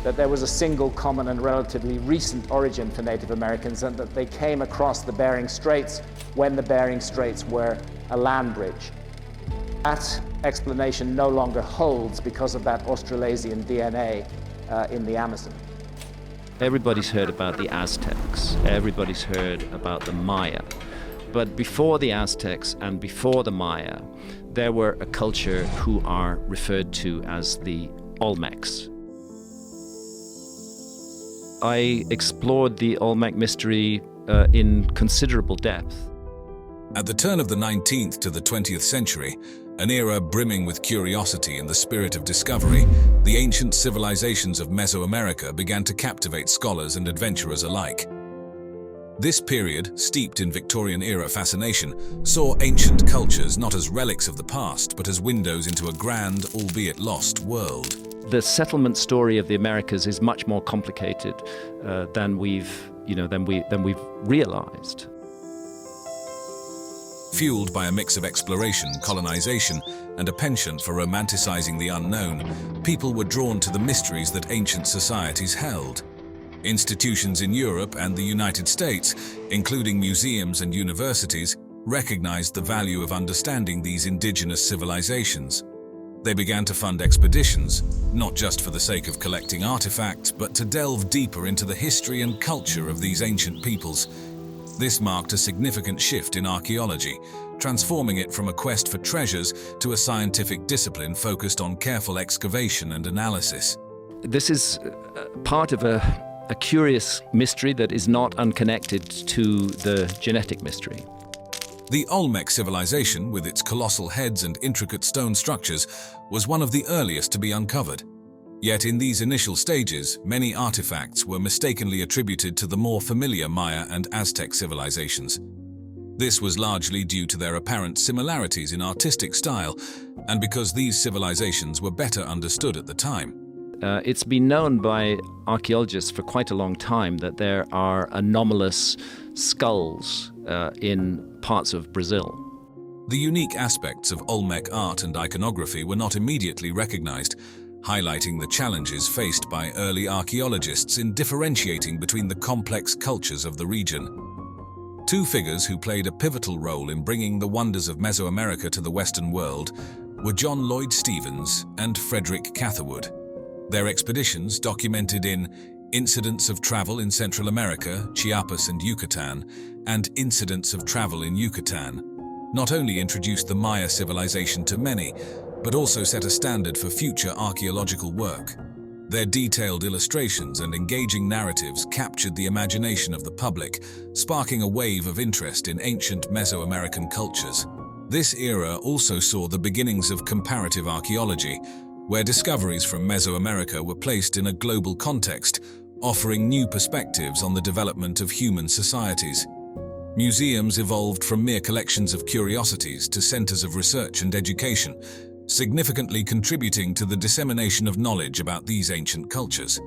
that there was a single common and relatively recent origin for Native Americans, and that they came across the Bering Straits when the Bering Straits were a land bridge. That explanation no longer holds because of that Australasian DNA in the Amazon. Everybody's heard about the Aztecs, everybody's heard about the Maya. But before the Aztecs and before the Maya, there were a culture who are referred to as the Olmecs. I explored the Olmec mystery in considerable depth. At the turn of the 19th to the 20th century, an era brimming with curiosity and the spirit of discovery, the ancient civilizations of Mesoamerica began to captivate scholars and adventurers alike. This period, steeped in Victorian-era fascination, saw ancient cultures not as relics of the past, but as windows into a grand, albeit lost, world. The settlement story of the Americas is much more complicated than we've realized. Fueled by a mix of exploration, colonization, and a penchant for romanticizing the unknown, people were drawn to the mysteries that ancient societies held. Institutions in Europe and the United States, including museums and universities, recognized the value of understanding these indigenous civilizations. They began to fund expeditions, not just for the sake of collecting artifacts, but to delve deeper into the history and culture of these ancient peoples. This marked a significant shift in archaeology, transforming it from a quest for treasures to a scientific discipline focused on careful excavation and analysis. This is part of a curious mystery that is not unconnected to the genetic mystery. The Olmec civilization, with its colossal heads and intricate stone structures, was one of the earliest to be uncovered. Yet in these initial stages, many artifacts were mistakenly attributed to the more familiar Maya and Aztec civilizations. This was largely due to their apparent similarities in artistic style, and because these civilizations were better understood at the time. It's been known by archaeologists for quite a long time that there are anomalous skulls in parts of Brazil. The unique aspects of Olmec art and iconography were not immediately recognized, highlighting the challenges faced by early archaeologists in differentiating between the complex cultures of the region. Two figures who played a pivotal role in bringing the wonders of Mesoamerica to the Western world were John Lloyd Stephens and Frederick Catherwood. Their expeditions, documented in Incidents of Travel in Central America, Chiapas and Yucatan, and Incidents of Travel in Yucatan, not only introduced the Maya civilization to many, but also set a standard for future archaeological work. Their detailed illustrations and engaging narratives captured the imagination of the public, sparking a wave of interest in ancient Mesoamerican cultures. This era also saw the beginnings of comparative archaeology, where discoveries from Mesoamerica were placed in a global context, offering new perspectives on the development of human societies. Museums evolved from mere collections of curiosities to centers of research and education, significantly contributing to the dissemination of knowledge about these ancient cultures.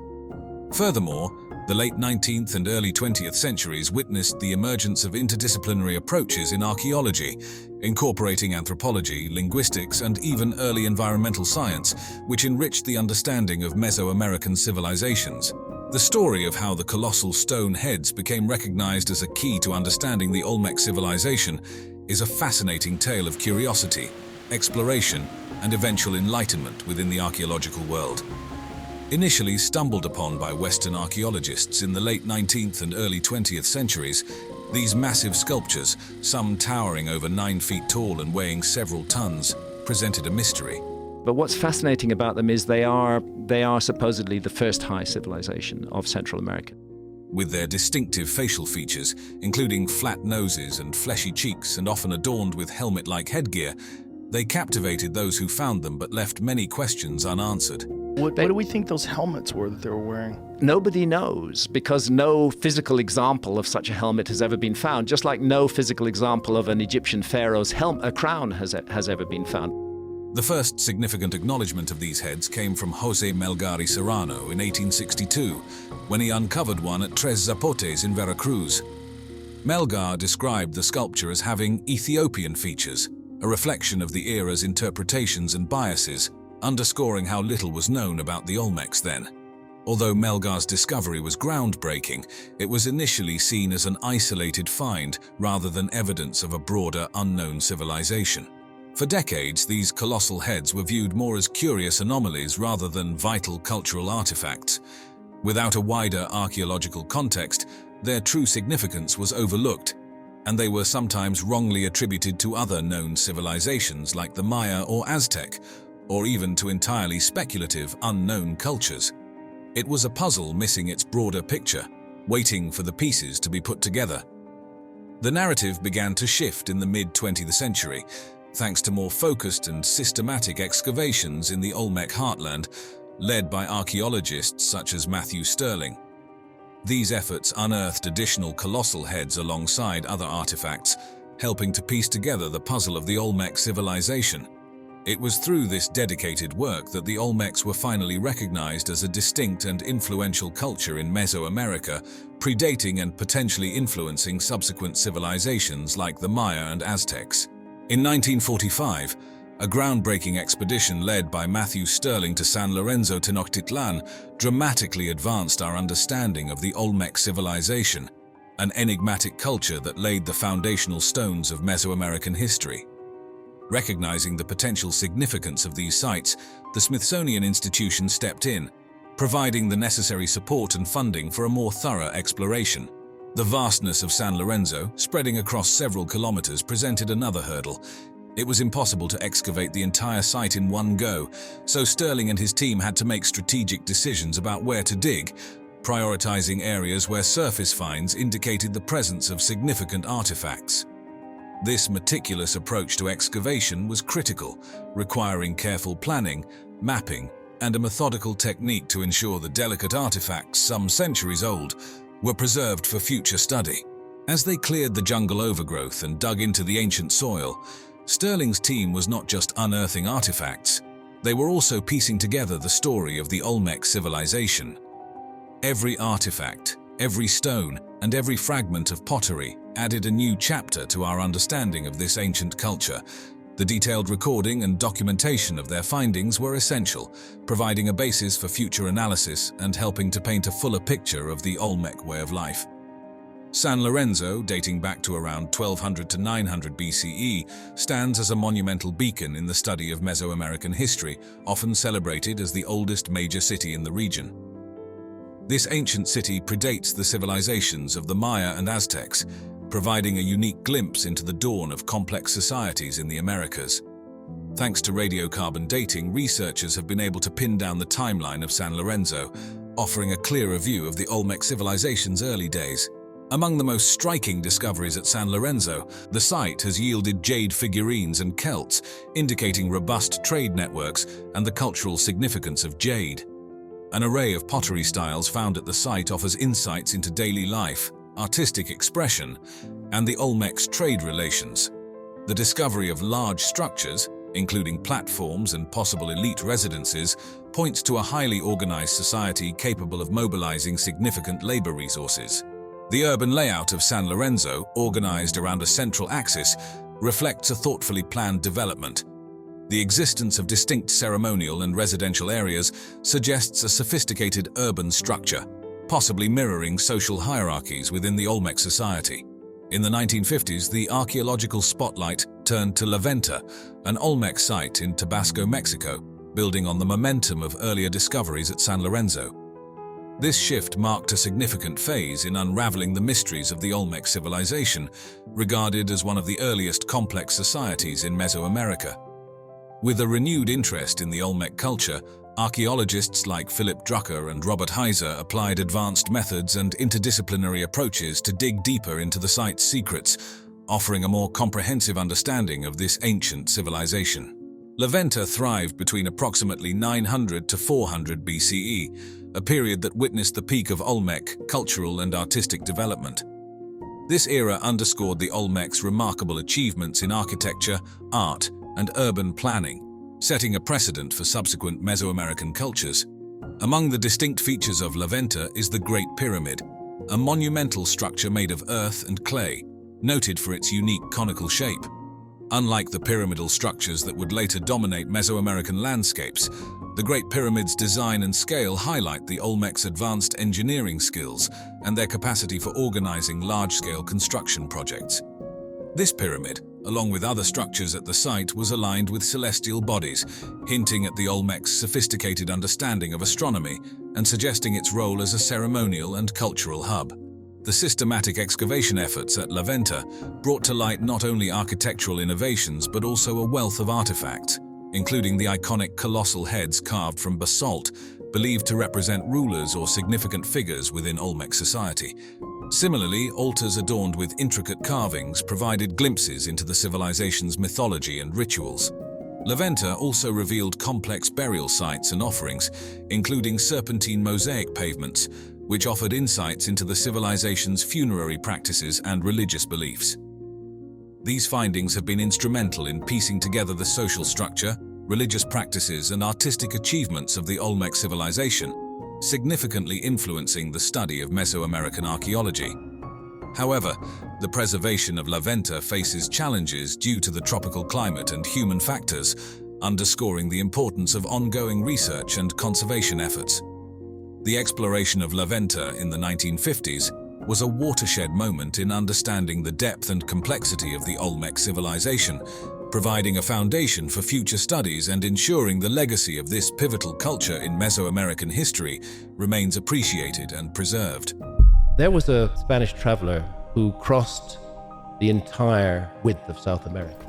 Furthermore, the late 19th and early 20th centuries witnessed the emergence of interdisciplinary approaches in archaeology, incorporating anthropology, linguistics, and even early environmental science, which enriched the understanding of Mesoamerican civilizations. The story of how the colossal stone heads became recognized as a key to understanding the Olmec civilization is a fascinating tale of curiosity, exploration, and eventual enlightenment within the archaeological world. Initially stumbled upon by Western archaeologists in the late 19th and early 20th centuries, these massive sculptures, some towering over 9 feet tall and weighing several tons, presented a mystery. But what's fascinating about them is they are supposedly the first high civilization of Central America. With their distinctive facial features, including flat noses and fleshy cheeks and often adorned with helmet-like headgear, they captivated those who found them but left many questions unanswered. What do we think those helmets were that they were wearing? Nobody knows, because no physical example of such a helmet has ever been found, just like no physical example of an Egyptian pharaoh's crown has ever been found. The first significant acknowledgement of these heads came from José Melgar y Serrano in 1862, when he uncovered one at Tres Zapotes in Veracruz. Melgar described the sculpture as having Ethiopian features, a reflection of the era's interpretations and biases, underscoring how little was known about the Olmecs then. Although Melgar's discovery was groundbreaking, it was initially seen as an isolated find rather than evidence of a broader, unknown civilization. For decades, these colossal heads were viewed more as curious anomalies rather than vital cultural artifacts. Without a wider archaeological context, their true significance was overlooked, and they were sometimes wrongly attributed to other known civilizations like the Maya or Aztec, or even to entirely speculative, unknown cultures. It was a puzzle missing its broader picture, waiting for the pieces to be put together. The narrative began to shift in the mid-20th century, thanks to more focused and systematic excavations in the Olmec heartland, led by archaeologists such as Matthew Stirling. These efforts unearthed additional colossal heads alongside other artifacts, helping to piece together the puzzle of the Olmec civilization. It was through this dedicated work that the Olmecs were finally recognized as a distinct and influential culture in Mesoamerica, predating and potentially influencing subsequent civilizations like the Maya and Aztecs. In 1945, a groundbreaking expedition led by Matthew Stirling to San Lorenzo Tenochtitlan dramatically advanced our understanding of the Olmec civilization, an enigmatic culture that laid the foundational stones of Mesoamerican history. Recognizing the potential significance of these sites, the Smithsonian Institution stepped in, providing the necessary support and funding for a more thorough exploration. The vastness of San Lorenzo, spreading across several kilometers, presented another hurdle. It was impossible to excavate the entire site in one go, so Stirling and his team had to make strategic decisions about where to dig, prioritizing areas where surface finds indicated the presence of significant artifacts. This meticulous approach to excavation was critical, requiring careful planning, mapping, and a methodical technique to ensure the delicate artifacts, some centuries old, were preserved for future study. As they cleared the jungle overgrowth and dug into the ancient soil, Stirling's team was not just unearthing artifacts, they were also piecing together the story of the Olmec civilization. Every artifact, every stone, and every fragment of pottery added a new chapter to our understanding of this ancient culture. The detailed recording and documentation of their findings were essential, providing a basis for future analysis and helping to paint a fuller picture of the Olmec way of life. San Lorenzo, dating back to around 1200 to 900 BCE, stands as a monumental beacon in the study of Mesoamerican history, often celebrated as the oldest major city in the region. This ancient city predates the civilizations of the Maya and Aztecs, providing a unique glimpse into the dawn of complex societies in the Americas. Thanks to radiocarbon dating, researchers have been able to pin down the timeline of San Lorenzo, offering a clearer view of the Olmec civilization's early days. Among the most striking discoveries at San Lorenzo, the site has yielded jade figurines and celts, indicating robust trade networks and the cultural significance of jade. An array of pottery styles found at the site offers insights into daily life, artistic expression, and the Olmec's trade relations. The discovery of large structures, including platforms and possible elite residences, points to a highly organized society capable of mobilizing significant labor resources. The urban layout of San Lorenzo, organized around a central axis, reflects a thoughtfully planned development. The existence of distinct ceremonial and residential areas suggests a sophisticated urban structure, possibly mirroring social hierarchies within the Olmec society. In the 1950s, the archaeological spotlight turned to La Venta, an Olmec site in Tabasco, Mexico, building on the momentum of earlier discoveries at San Lorenzo. This shift marked a significant phase in unraveling the mysteries of the Olmec civilization, regarded as one of the earliest complex societies in Mesoamerica. With a renewed interest in the Olmec culture, archaeologists like Philip Drucker and Robert Heiser applied advanced methods and interdisciplinary approaches to dig deeper into the site's secrets, offering a more comprehensive understanding of this ancient civilization. La Venta thrived between approximately 900 to 400 BCE, a period that witnessed the peak of Olmec cultural and artistic development. This era underscored the Olmec's remarkable achievements in architecture, art, and urban planning, setting a precedent for subsequent Mesoamerican cultures. Among the distinct features of La Venta is the Great Pyramid, a monumental structure made of earth and clay, noted for its unique conical shape. Unlike the pyramidal structures that would later dominate Mesoamerican landscapes, The Great Pyramid's design and scale highlight the Olmec's advanced engineering skills and their capacity for organizing large-scale construction projects. This pyramid, along with other structures at the site, was aligned with celestial bodies, hinting at the Olmec's sophisticated understanding of astronomy and suggesting its role as a ceremonial and cultural hub. The systematic excavation efforts at La Venta brought to light not only architectural innovations but also a wealth of artifacts, including the iconic colossal heads carved from basalt, believed to represent rulers or significant figures within Olmec society. Similarly, altars adorned with intricate carvings provided glimpses into the civilization's mythology and rituals. La Venta also revealed complex burial sites and offerings, including serpentine mosaic pavements, which offered insights into the civilization's funerary practices and religious beliefs. These findings have been instrumental in piecing together the social structure, religious practices, and artistic achievements of the Olmec civilization, significantly influencing the study of Mesoamerican archaeology. However, the preservation of La Venta faces challenges due to the tropical climate and human factors, underscoring the importance of ongoing research and conservation efforts. The exploration of La Venta in the 1950s was a watershed moment in understanding the depth and complexity of the Olmec civilization, providing a foundation for future studies and ensuring the legacy of this pivotal culture in Mesoamerican history remains appreciated and preserved. There was a Spanish traveler who crossed the entire width of South America.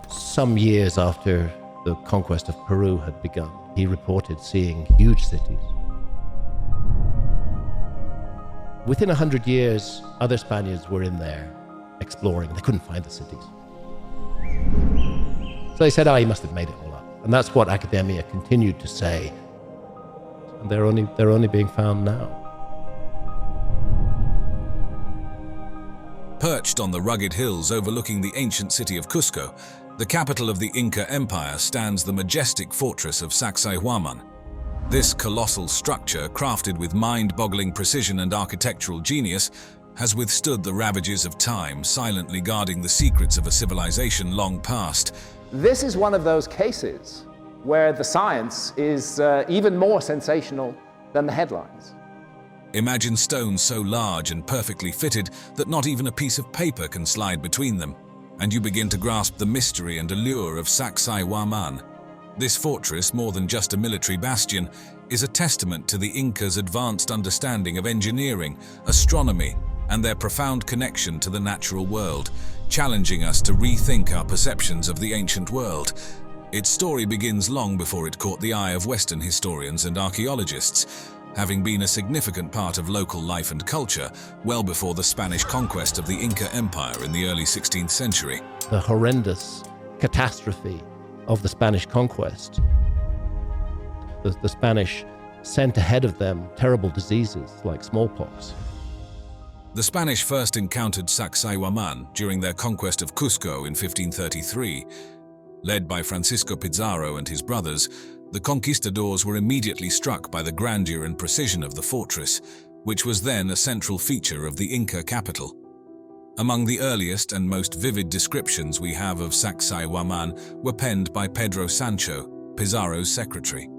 Some years after the conquest of Peru had begun, he reported seeing huge cities. Within 100 years, other Spaniards were in there exploring. They couldn't find the cities. So they said, he must have made it all up. And that's what academia continued to say. And they're only being found now. Perched on the rugged hills overlooking the ancient city of Cusco, the capital of the Inca Empire, stands the majestic fortress of Sacsayhuaman. This colossal structure, crafted with mind-boggling precision and architectural genius, has withstood the ravages of time, silently guarding the secrets of a civilization long past. This is one of those cases where the science is even more sensational than the headlines. Imagine stones so large and perfectly fitted that not even a piece of paper can slide between them, and you begin to grasp the mystery and allure of Sacsayhuaman. This fortress, more than just a military bastion, is a testament to the Incas' advanced understanding of engineering, astronomy, and their profound connection to the natural world, challenging us to rethink our perceptions of the ancient world. Its story begins long before it caught the eye of Western historians and archaeologists, having been a significant part of local life and culture well before the Spanish conquest of the Inca Empire in the early 16th century. The horrendous catastrophe of the Spanish conquest. The Spanish sent ahead of them terrible diseases like smallpox. The Spanish first encountered Sacsayhuaman during their conquest of Cusco in 1533. Led by Francisco Pizarro and his brothers, the conquistadors were immediately struck by the grandeur and precision of the fortress, which was then a central feature of the Inca capital. Among the earliest and most vivid descriptions we have of Sacsayhuaman were penned by Pedro Sancho, Pizarro's secretary.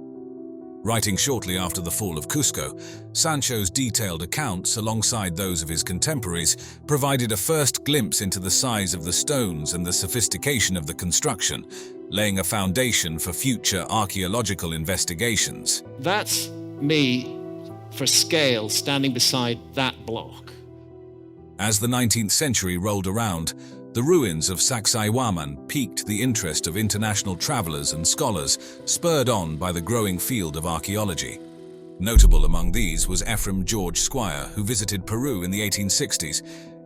Writing shortly after the fall of Cusco, Sancho's detailed accounts, alongside those of his contemporaries, provided a first glimpse into the size of the stones and the sophistication of the construction, laying a foundation for future archaeological investigations. That's me, for scale, standing beside that block. As the 19th century rolled around, the ruins of Sacsayhuaman piqued the interest of international travelers and scholars, spurred on by the growing field of archaeology. Notable among these was Ephraim George Squire, who visited Peru in the 1860s.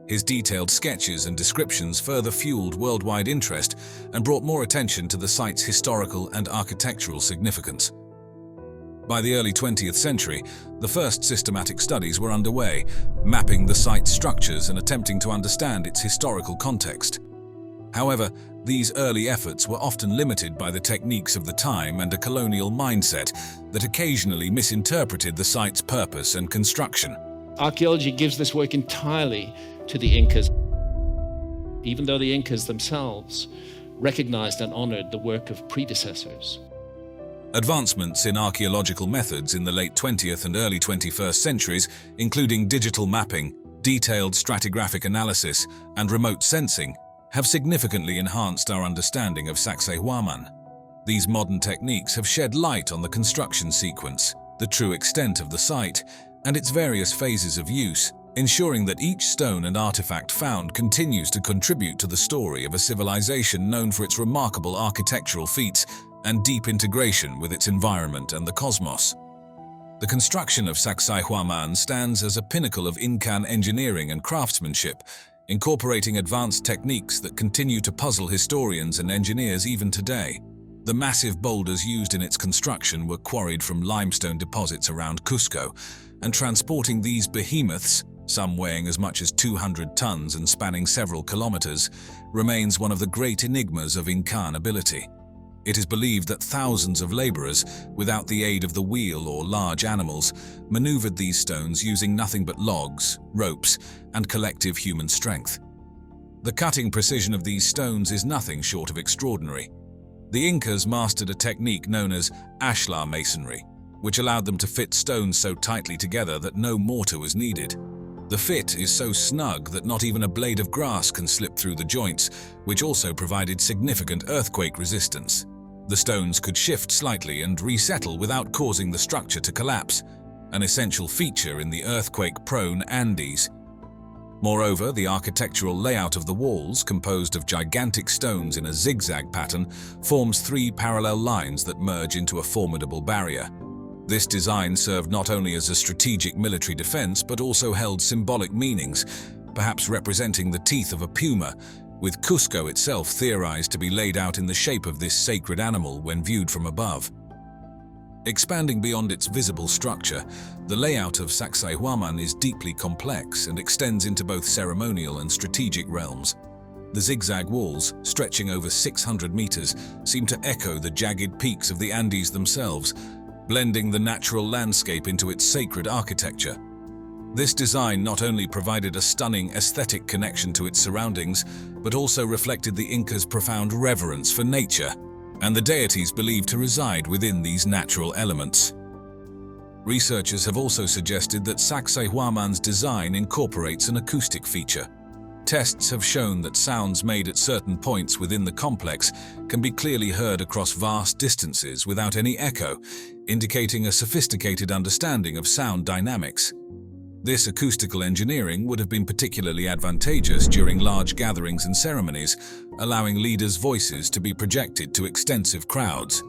His detailed sketches and descriptions further fueled worldwide interest and brought more attention to the site's historical and architectural significance. By the early 20th century, the first systematic studies were underway, mapping the site's structures and attempting to understand its historical context. However, these early efforts were often limited by the techniques of the time and a colonial mindset that occasionally misinterpreted the site's purpose and construction. Archaeology gives this work entirely to the Incas, even though the Incas themselves recognized and honored the work of predecessors. Advancements in archaeological methods in the late 20th and early 21st centuries, including digital mapping, detailed stratigraphic analysis, and remote sensing, have significantly enhanced our understanding of Sacsayhuaman. These modern techniques have shed light on the construction sequence, the true extent of the site, and its various phases of use, ensuring that each stone and artifact found continues to contribute to the story of a civilization known for its remarkable architectural feats and deep integration with its environment and the cosmos. The construction of Sacsayhuaman stands as a pinnacle of Incan engineering and craftsmanship, incorporating advanced techniques that continue to puzzle historians and engineers even today. The massive boulders used in its construction were quarried from limestone deposits around Cusco, and transporting these behemoths, some weighing as much as 200 tons and spanning several kilometers, remains one of the great enigmas of Incan ability. It is believed that thousands of laborers, without the aid of the wheel or large animals, maneuvered these stones using nothing but logs, ropes, and collective human strength. The cutting precision of these stones is nothing short of extraordinary. The Incas mastered a technique known as ashlar masonry, which allowed them to fit stones so tightly together that no mortar was needed. The fit is so snug that not even a blade of grass can slip through the joints, which also provided significant earthquake resistance. The stones could shift slightly and resettle without causing the structure to collapse, an essential feature in the earthquake-prone Andes. Moreover, the architectural layout of the walls, composed of gigantic stones in a zigzag pattern, forms three parallel lines that merge into a formidable barrier. This design served not only as a strategic military defense, but also held symbolic meanings, perhaps representing the teeth of a puma, with Cusco itself theorized to be laid out in the shape of this sacred animal when viewed from above. Expanding beyond its visible structure, the layout of Sacsayhuaman is deeply complex and extends into both ceremonial and strategic realms. The zigzag walls, stretching over 600 meters, seem to echo the jagged peaks of the Andes themselves, blending the natural landscape into its sacred architecture. This design not only provided a stunning aesthetic connection to its surroundings, but also reflected the Incas' profound reverence for nature and the deities believed to reside within these natural elements. Researchers have also suggested that Sacsayhuaman's design incorporates an acoustic feature. Tests have shown that sounds made at certain points within the complex can be clearly heard across vast distances without any echo, indicating a sophisticated understanding of sound dynamics. This acoustical engineering would have been particularly advantageous during large gatherings and ceremonies, allowing leaders' voices to be projected to extensive crowds.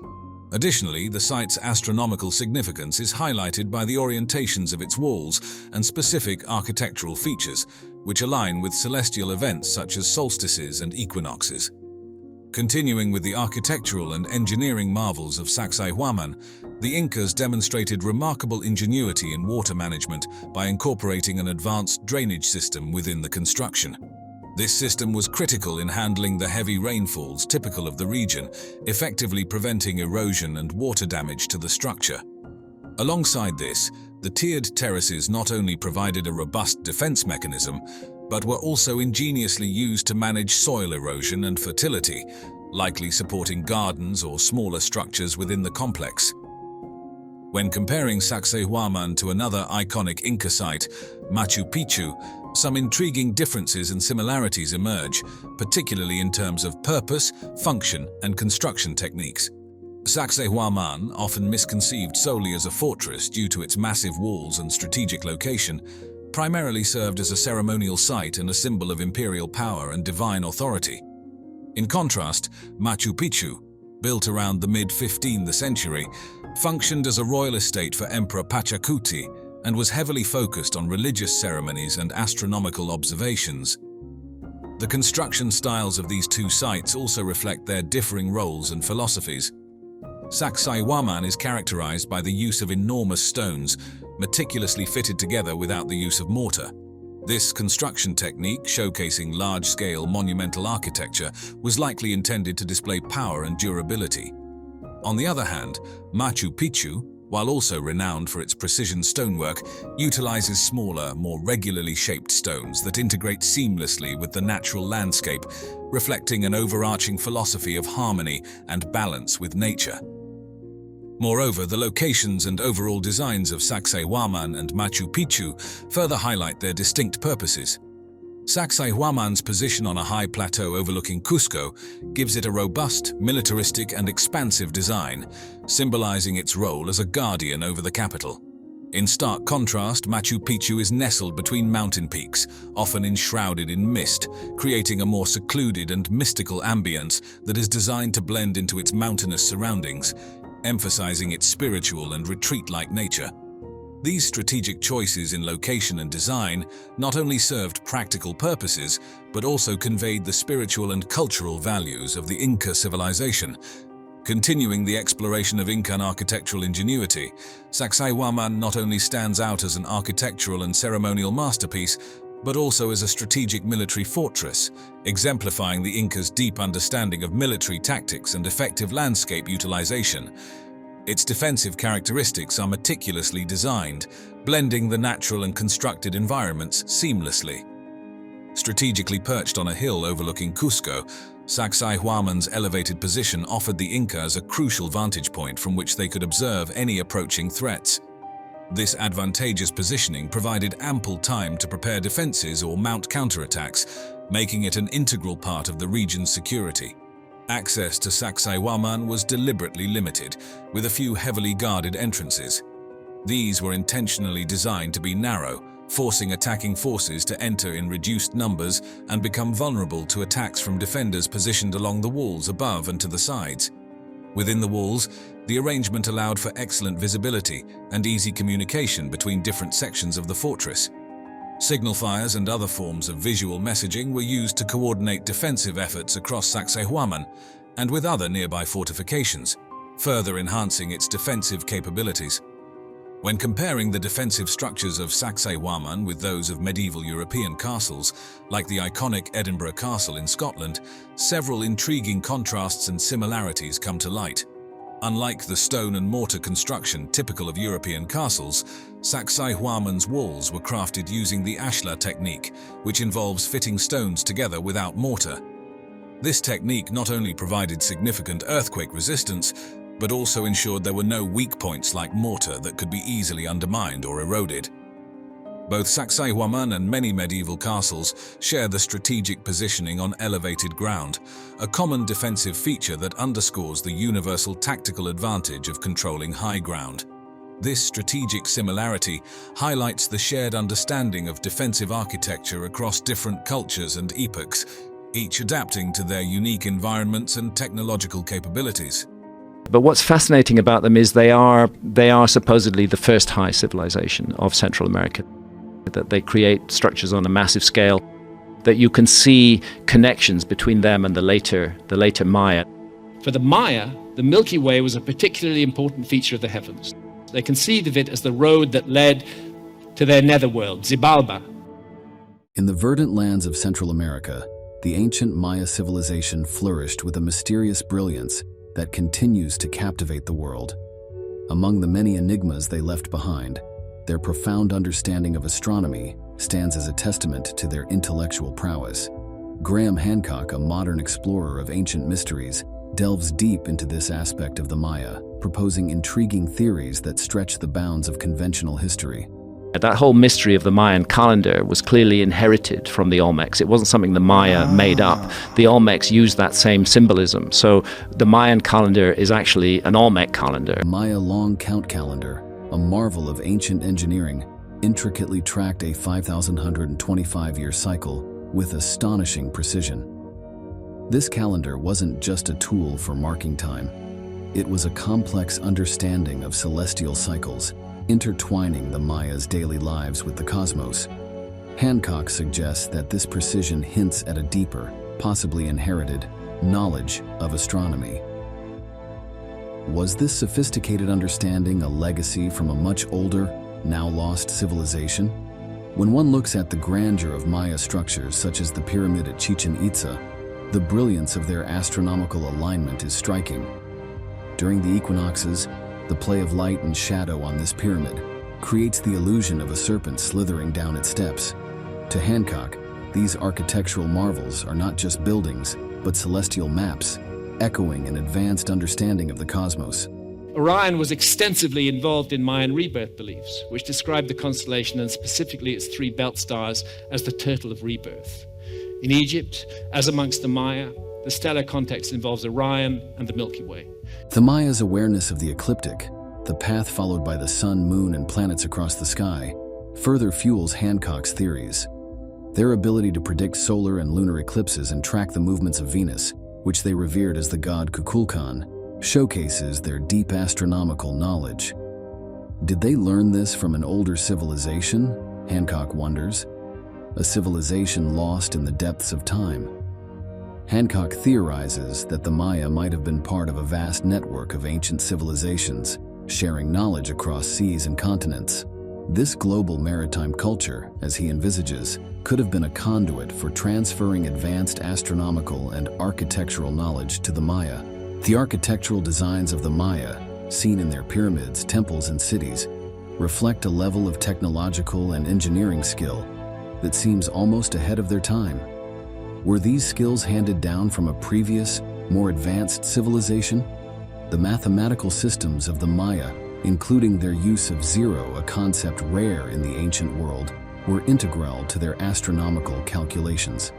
Additionally, the site's astronomical significance is highlighted by the orientations of its walls and specific architectural features, which align with celestial events such as solstices and equinoxes. Continuing with the architectural and engineering marvels of Sacsayhuaman, the Incas demonstrated remarkable ingenuity in water management by incorporating an advanced drainage system within the construction. This system was critical in handling the heavy rainfalls typical of the region, effectively preventing erosion and water damage to the structure. Alongside this, the tiered terraces not only provided a robust defense mechanism, but were also ingeniously used to manage soil erosion and fertility, likely supporting gardens or smaller structures within the complex. When comparing Sacsayhuaman to another iconic Inca site, Machu Picchu, some intriguing differences and similarities emerge, particularly in terms of purpose, function, and construction techniques. Sacsayhuaman, often misconceived solely as a fortress due to its massive walls and strategic location, primarily served as a ceremonial site and a symbol of imperial power and divine authority. In contrast, Machu Picchu, built around the mid-15th century, functioned as a royal estate for Emperor Pachacuti and was heavily focused on religious ceremonies and astronomical observations. The construction styles of these two sites also reflect their differing roles and philosophies. Sacsayhuaman is characterized by the use of enormous stones, meticulously fitted together without the use of mortar. This construction technique, showcasing large-scale monumental architecture, was likely intended to display power and durability. On the other hand, Machu Picchu, while also renowned for its precision stonework, utilizes smaller, more regularly shaped stones that integrate seamlessly with the natural landscape, reflecting an overarching philosophy of harmony and balance with nature. Moreover, the locations and overall designs of Sacsayhuaman and Machu Picchu further highlight their distinct purposes. Sacsayhuaman's position on a high plateau overlooking Cusco gives it a robust, militaristic and expansive design, symbolizing its role as a guardian over the capital. In stark contrast, Machu Picchu is nestled between mountain peaks, often enshrouded in mist, creating a more secluded and mystical ambience that is designed to blend into its mountainous surroundings, emphasizing its spiritual and retreat-like nature. These strategic choices in location and design not only served practical purposes, but also conveyed the spiritual and cultural values of the Inca civilization. Continuing the exploration of Incan architectural ingenuity, Sacsayhuaman not only stands out as an architectural and ceremonial masterpiece, but also as a strategic military fortress, exemplifying the Incas' deep understanding of military tactics and effective landscape utilization. Its defensive characteristics are meticulously designed, blending the natural and constructed environments seamlessly. Strategically perched on a hill overlooking Cusco, Sacsayhuaman's elevated position offered the Incas a crucial vantage point from which they could observe any approaching threats. This advantageous positioning provided ample time to prepare defenses or mount counterattacks, making it an integral part of the region's security. Access to Sacsayhuaman was deliberately limited, with a few heavily guarded entrances. These were intentionally designed to be narrow, forcing attacking forces to enter in reduced numbers and become vulnerable to attacks from defenders positioned along the walls above and to the sides. Within the walls, the arrangement allowed for excellent visibility and easy communication between different sections of the fortress. Signal fires and other forms of visual messaging were used to coordinate defensive efforts across Sacsayhuaman and with other nearby fortifications, further enhancing its defensive capabilities. When comparing the defensive structures of Sacsayhuaman with those of medieval European castles, like the iconic Edinburgh Castle in Scotland, several intriguing contrasts and similarities come to light. Unlike the stone and mortar construction typical of European castles, Sacsayhuaman's walls were crafted using the ashlar technique, which involves fitting stones together without mortar. This technique not only provided significant earthquake resistance, but also ensured there were no weak points like mortar that could be easily undermined or eroded. Both Sacsayhuaman and many medieval castles share the strategic positioning on elevated ground, a common defensive feature that underscores the universal tactical advantage of controlling high ground. This strategic similarity highlights the shared understanding of defensive architecture across different cultures and epochs, each adapting to their unique environments and technological capabilities. But what's fascinating about them is they are supposedly the first high civilization of Central America, that they create structures on a massive scale, that you can see connections between them and the later Maya. For the Maya, the Milky Way was a particularly important feature of the heavens. They conceived of it as the road that led to their netherworld, Xibalba. In the verdant lands of Central America, the ancient Maya civilization flourished with a mysterious brilliance that continues to captivate the world. Among the many enigmas they left behind, their profound understanding of astronomy stands as a testament to their intellectual prowess. Graham Hancock, a modern explorer of ancient mysteries, delves deep into this aspect of the Maya, proposing intriguing theories that stretch the bounds of conventional history. That whole mystery of the Mayan calendar was clearly inherited from the Olmecs. It wasn't something the Maya made up. The Olmecs used that same symbolism. So the Mayan calendar is actually an Olmec calendar. The Maya long count calendar, a marvel of ancient engineering, intricately tracked a 5,125-year cycle with astonishing precision. This calendar wasn't just a tool for marking time. It was a complex understanding of celestial cycles, intertwining the Mayas' daily lives with the cosmos. Hancock suggests that this precision hints at a deeper, possibly inherited, knowledge of astronomy. Was this sophisticated understanding a legacy from a much older, now lost civilization? When one looks at the grandeur of Maya structures such as the pyramid at Chichen Itza, the brilliance of their astronomical alignment is striking. During the equinoxes, the play of light and shadow on this pyramid creates the illusion of a serpent slithering down its steps. To Hancock, these architectural marvels are not just buildings, but celestial maps, echoing an advanced understanding of the cosmos. Orion was extensively involved in Mayan rebirth beliefs, which described the constellation and specifically its 3 belt stars as the turtle of rebirth. In Egypt, as amongst the Maya, the stellar context involves Orion and the Milky Way. The Mayas' awareness of the ecliptic, the path followed by the sun, moon, and planets across the sky, further fuels Hancock's theories. Their ability to predict solar and lunar eclipses and track the movements of Venus, which they revered as the god Kukulkan, showcases their deep astronomical knowledge. Did they learn this from an older civilization? Hancock wonders. A civilization lost in the depths of time. Hancock theorizes that the Maya might have been part of a vast network of ancient civilizations, sharing knowledge across seas and continents. This global maritime culture, as he envisages, could have been a conduit for transferring advanced astronomical and architectural knowledge to the Maya. The architectural designs of the Maya, seen in their pyramids, temples, and cities, reflect a level of technological and engineering skill that seems almost ahead of their time. Were these skills handed down from a previous, more advanced civilization? The mathematical systems of the Maya, including their use of zero, a concept rare in the ancient world, were integral to their astronomical calculations.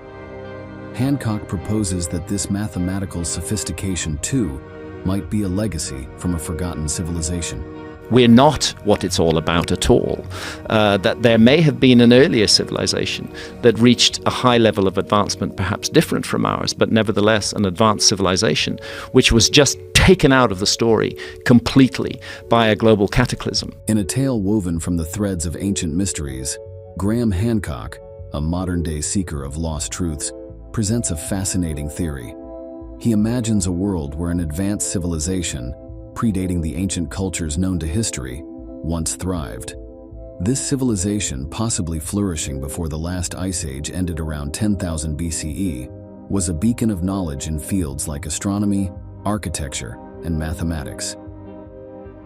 Hancock proposes that this mathematical sophistication, too, might be a legacy from a forgotten civilization. We're not what it's all about at all. That there may have been an earlier civilization that reached a high level of advancement, perhaps different from ours, but nevertheless an advanced civilization, which was just taken out of the story completely by a global cataclysm. In a tale woven from the threads of ancient mysteries, Graham Hancock, a modern-day seeker of lost truths, presents a fascinating theory. He imagines a world where an advanced civilization, predating the ancient cultures known to history, once thrived. This civilization, possibly flourishing before the last ice age ended around 10,000 BCE, was a beacon of knowledge in fields like astronomy, architecture, and mathematics.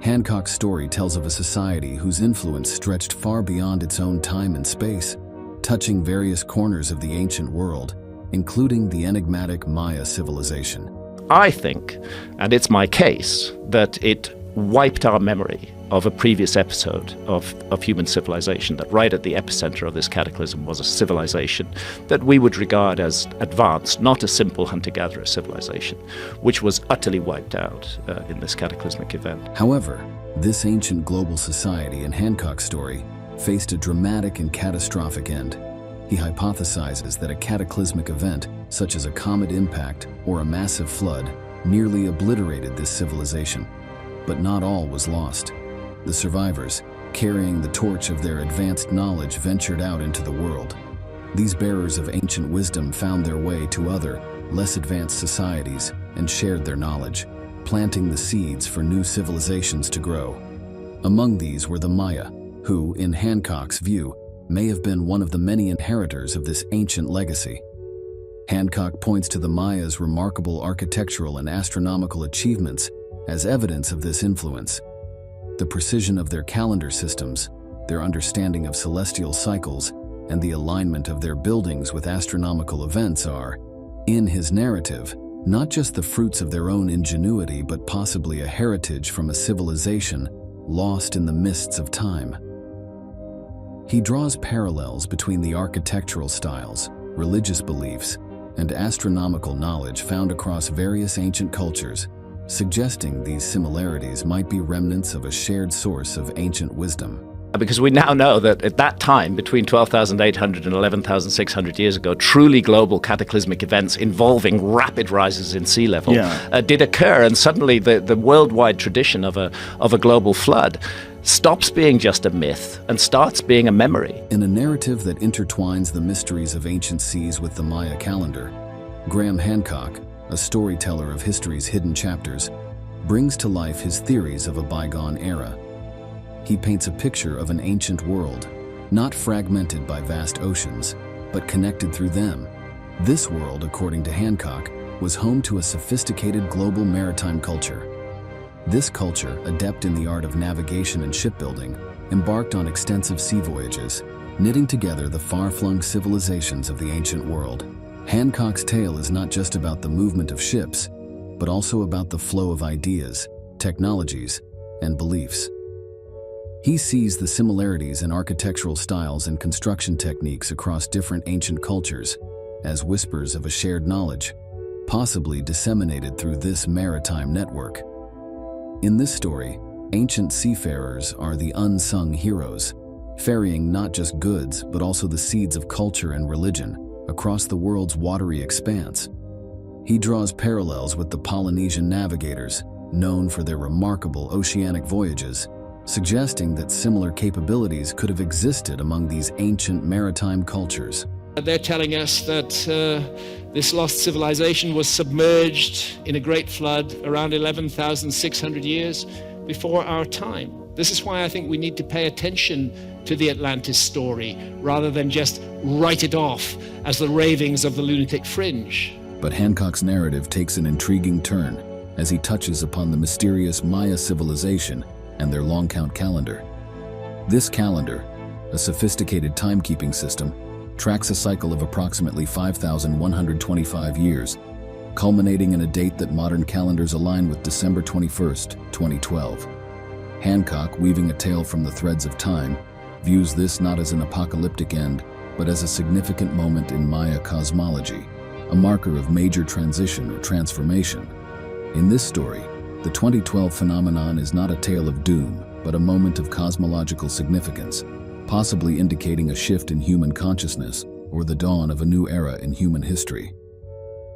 Hancock's story tells of a society whose influence stretched far beyond its own time and space, touching various corners of the ancient world, including the enigmatic Maya civilization. I think, and it's my case, that it wiped our memory of a previous episode of human civilization, that right at the epicenter of this cataclysm was a civilization that we would regard as advanced, not a simple hunter-gatherer civilization, which was utterly wiped out in this cataclysmic event. However, this ancient global society in Hancock's story faced a dramatic and catastrophic end. He hypothesizes that a cataclysmic event, such as a comet impact or a massive flood, nearly obliterated this civilization. But not all was lost. The survivors, carrying the torch of their advanced knowledge, ventured out into the world. These bearers of ancient wisdom found their way to other, less advanced societies and shared their knowledge, planting the seeds for new civilizations to grow. Among these were the Maya, who, in Hancock's view, may have been one of the many inheritors of this ancient legacy. Hancock points to the Mayas' remarkable architectural and astronomical achievements as evidence of this influence. The precision of their calendar systems, their understanding of celestial cycles, and the alignment of their buildings with astronomical events are, in his narrative, not just the fruits of their own ingenuity, but possibly a heritage from a civilization lost in the mists of time. He draws parallels between the architectural styles, religious beliefs, and astronomical knowledge found across various ancient cultures, suggesting these similarities might be remnants of a shared source of ancient wisdom. Because we now know that at that time, between 12,800 and 11,600 years ago, truly global cataclysmic events involving rapid rises in sea level did occur, and suddenly the worldwide tradition of a global flood stops being just a myth and starts being a memory. In a narrative that intertwines the mysteries of ancient seas with the Maya calendar, Graham Hancock, a storyteller of history's hidden chapters, brings to life his theories of a bygone era. He paints a picture of an ancient world, not fragmented by vast oceans, but connected through them. This world, according to Hancock, was home to a sophisticated global maritime culture. This culture, adept in the art of navigation and shipbuilding, embarked on extensive sea voyages, knitting together the far-flung civilizations of the ancient world. Hancock's tale is not just about the movement of ships, but also about the flow of ideas, technologies, and beliefs. He sees the similarities in architectural styles and construction techniques across different ancient cultures as whispers of a shared knowledge, possibly disseminated through this maritime network. In this story, ancient seafarers are the unsung heroes, ferrying not just goods but also the seeds of culture and religion across the world's watery expanse. He draws parallels with the Polynesian navigators, known for their remarkable oceanic voyages, suggesting that similar capabilities could have existed among these ancient maritime cultures. They're telling us that this lost civilization was submerged in a great flood around 11,600 years before our time. This is why I think we need to pay attention to the Atlantis story rather than just write it off as the ravings of the lunatic fringe. But Hancock's narrative takes an intriguing turn as he touches upon the mysterious Maya civilization and their long count calendar. This calendar, a sophisticated timekeeping system, tracks a cycle of approximately 5,125 years, culminating in a date that modern calendars align with December 21st, 2012. Hancock, weaving a tale from the threads of time, views this not as an apocalyptic end, but as a significant moment in Maya cosmology, a marker of major transition or transformation. In this story, the 2012 phenomenon is not a tale of doom, but a moment of cosmological significance, possibly indicating a shift in human consciousness or the dawn of a new era in human history.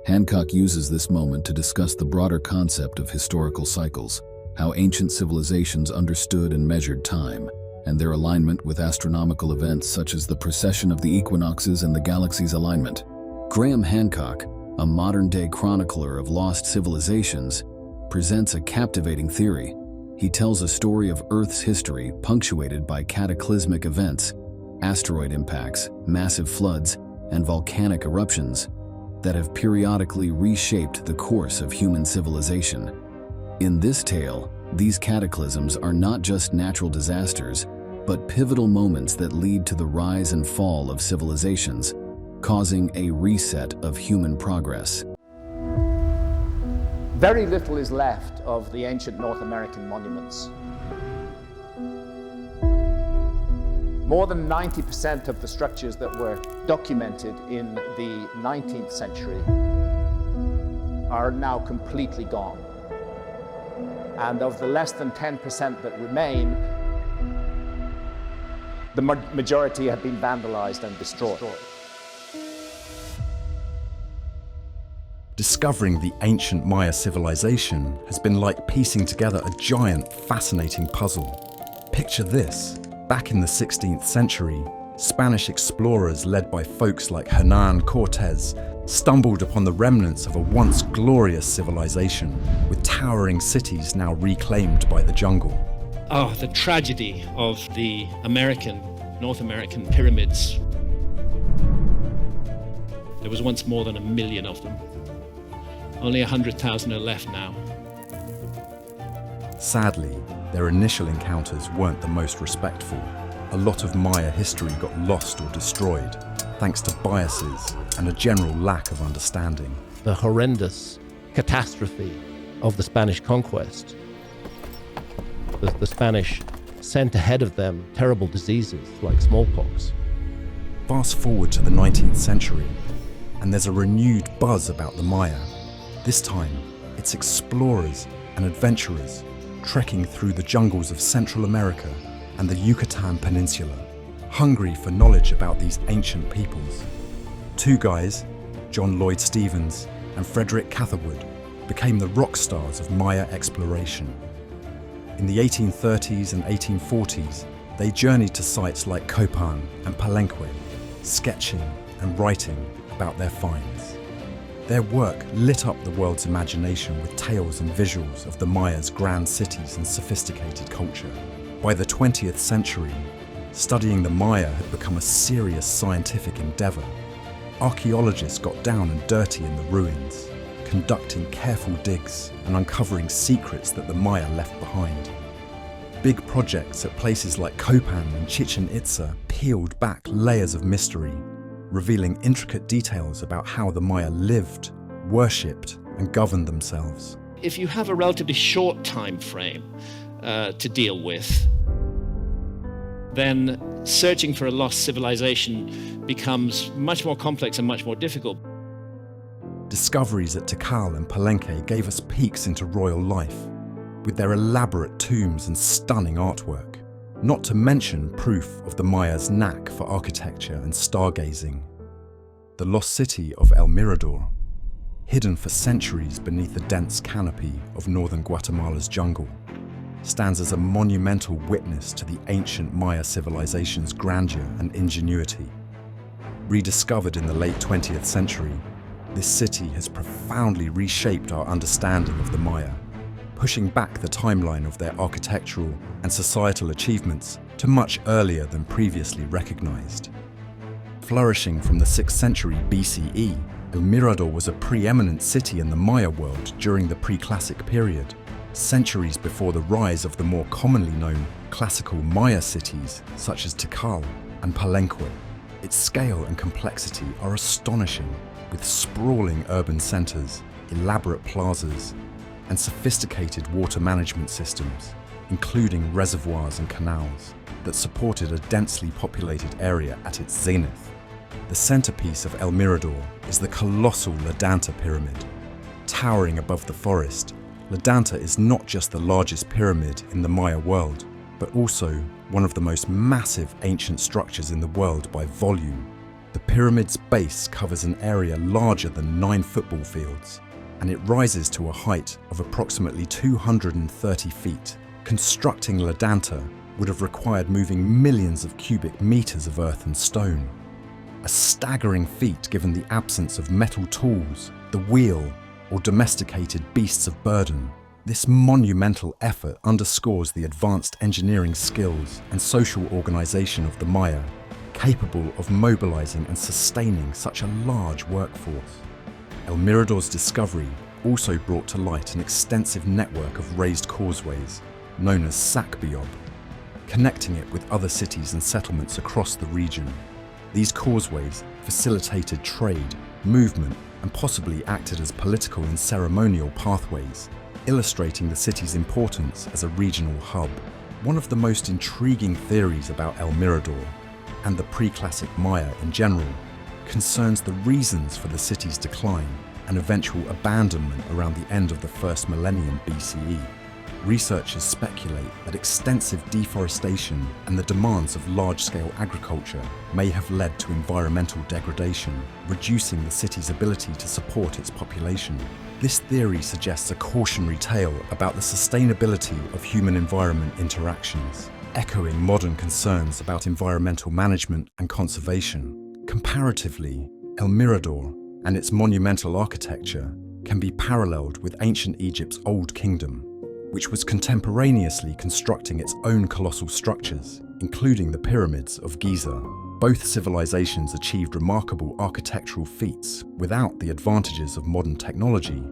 Hancock uses this moment to discuss the broader concept of historical cycles, how ancient civilizations understood and measured time, and their alignment with astronomical events such as the precession of the equinoxes and the galaxy's alignment. Graham Hancock, a modern-day chronicler of lost civilizations, presents a captivating theory. He tells a story of Earth's history punctuated by cataclysmic events, asteroid impacts, massive floods, and volcanic eruptions that have periodically reshaped the course of human civilization. In this tale, these cataclysms are not just natural disasters, but pivotal moments that lead to the rise and fall of civilizations, causing a reset of human progress. Very little is left of the ancient North American monuments. More than 90% of the structures that were documented in the 19th century are now completely gone. And of the less than 10% that remain, the majority have been vandalized and destroyed. Discovering the ancient Maya civilization has been like piecing together a giant, fascinating puzzle. Picture this. Back in the 16th century, Spanish explorers led by folks like Hernán Cortés stumbled upon the remnants of a once glorious civilization, with towering cities now reclaimed by the jungle. Oh, the tragedy of the North American pyramids. There was once more than 1 million of them. Only 100,000 are left now. Sadly, their initial encounters weren't the most respectful. A lot of Maya history got lost or destroyed, thanks to biases and a general lack of understanding. The horrendous catastrophe of the Spanish conquest. The Spanish sent ahead of them terrible diseases like smallpox. Fast forward to the 19th century, and there's a renewed buzz about the Maya. This time, it's explorers and adventurers trekking through the jungles of Central America and the Yucatan Peninsula, hungry for knowledge about these ancient peoples. Two guys, John Lloyd Stephens and Frederick Catherwood, became the rock stars of Maya exploration. In the 1830s and 1840s, they journeyed to sites like Copan and Palenque, sketching and writing about their finds. Their work lit up the world's imagination with tales and visuals of the Maya's grand cities and sophisticated culture. By the 20th century, studying the Maya had become a serious scientific endeavor. Archaeologists got down and dirty in the ruins, conducting careful digs and uncovering secrets that the Maya left behind. Big projects at places like Copan and Chichen Itza peeled back layers of mystery, revealing intricate details about how the Maya lived, worshipped, and governed themselves. If you have a relatively short time frame to deal with, then searching for a lost civilization becomes much more complex and much more difficult. Discoveries at Tikal and Palenque gave us peeks into royal life, with their elaborate tombs and stunning artwork, not to mention proof of the Mayas' knack for architecture and stargazing. The lost city of El Mirador, hidden for centuries beneath the dense canopy of northern Guatemala's jungle, stands as a monumental witness to the ancient Maya civilization's grandeur and ingenuity. Rediscovered in the late 20th century, this city has profoundly reshaped our understanding of the Maya, pushing back the timeline of their architectural and societal achievements to much earlier than previously recognized. Flourishing from the 6th century BCE, El Mirador was a preeminent city in the Maya world during the pre-classic period, centuries before the rise of the more commonly known classical Maya cities such as Tikal and Palenque. Its scale and complexity are astonishing, with sprawling urban centers, elaborate plazas, and sophisticated water management systems, including reservoirs and canals, that supported a densely populated area at its zenith. The centerpiece of El Mirador is the colossal La Danta Pyramid. Towering above the forest, La Danta is not just the largest pyramid in the Maya world, but also one of the most massive ancient structures in the world by volume. The pyramid's base covers an area larger than 9 football fields, and it rises to a height of approximately 230 feet. Constructing La Danta would have required moving millions of cubic meters of earth and stone. A staggering feat given the absence of metal tools, the wheel, or domesticated beasts of burden. This monumental effort underscores the advanced engineering skills and social organization of the Maya, capable of mobilizing and sustaining such a large workforce. El Mirador's discovery also brought to light an extensive network of raised causeways, known as Sacbiob, connecting it with other cities and settlements across the region. These causeways facilitated trade, movement, and possibly acted as political and ceremonial pathways, illustrating the city's importance as a regional hub. One of the most intriguing theories about El Mirador, and the pre-classic Maya in general, concerns the reasons for the city's decline and eventual abandonment around the end of the first millennium BCE. Researchers speculate that extensive deforestation and the demands of large-scale agriculture may have led to environmental degradation, reducing the city's ability to support its population. This theory suggests a cautionary tale about the sustainability of human-environment interactions, echoing modern concerns about environmental management and conservation. Comparatively, El Mirador and its monumental architecture can be paralleled with ancient Egypt's Old Kingdom, which was contemporaneously constructing its own colossal structures, including the pyramids of Giza. Both civilizations achieved remarkable architectural feats without the advantages of modern technology,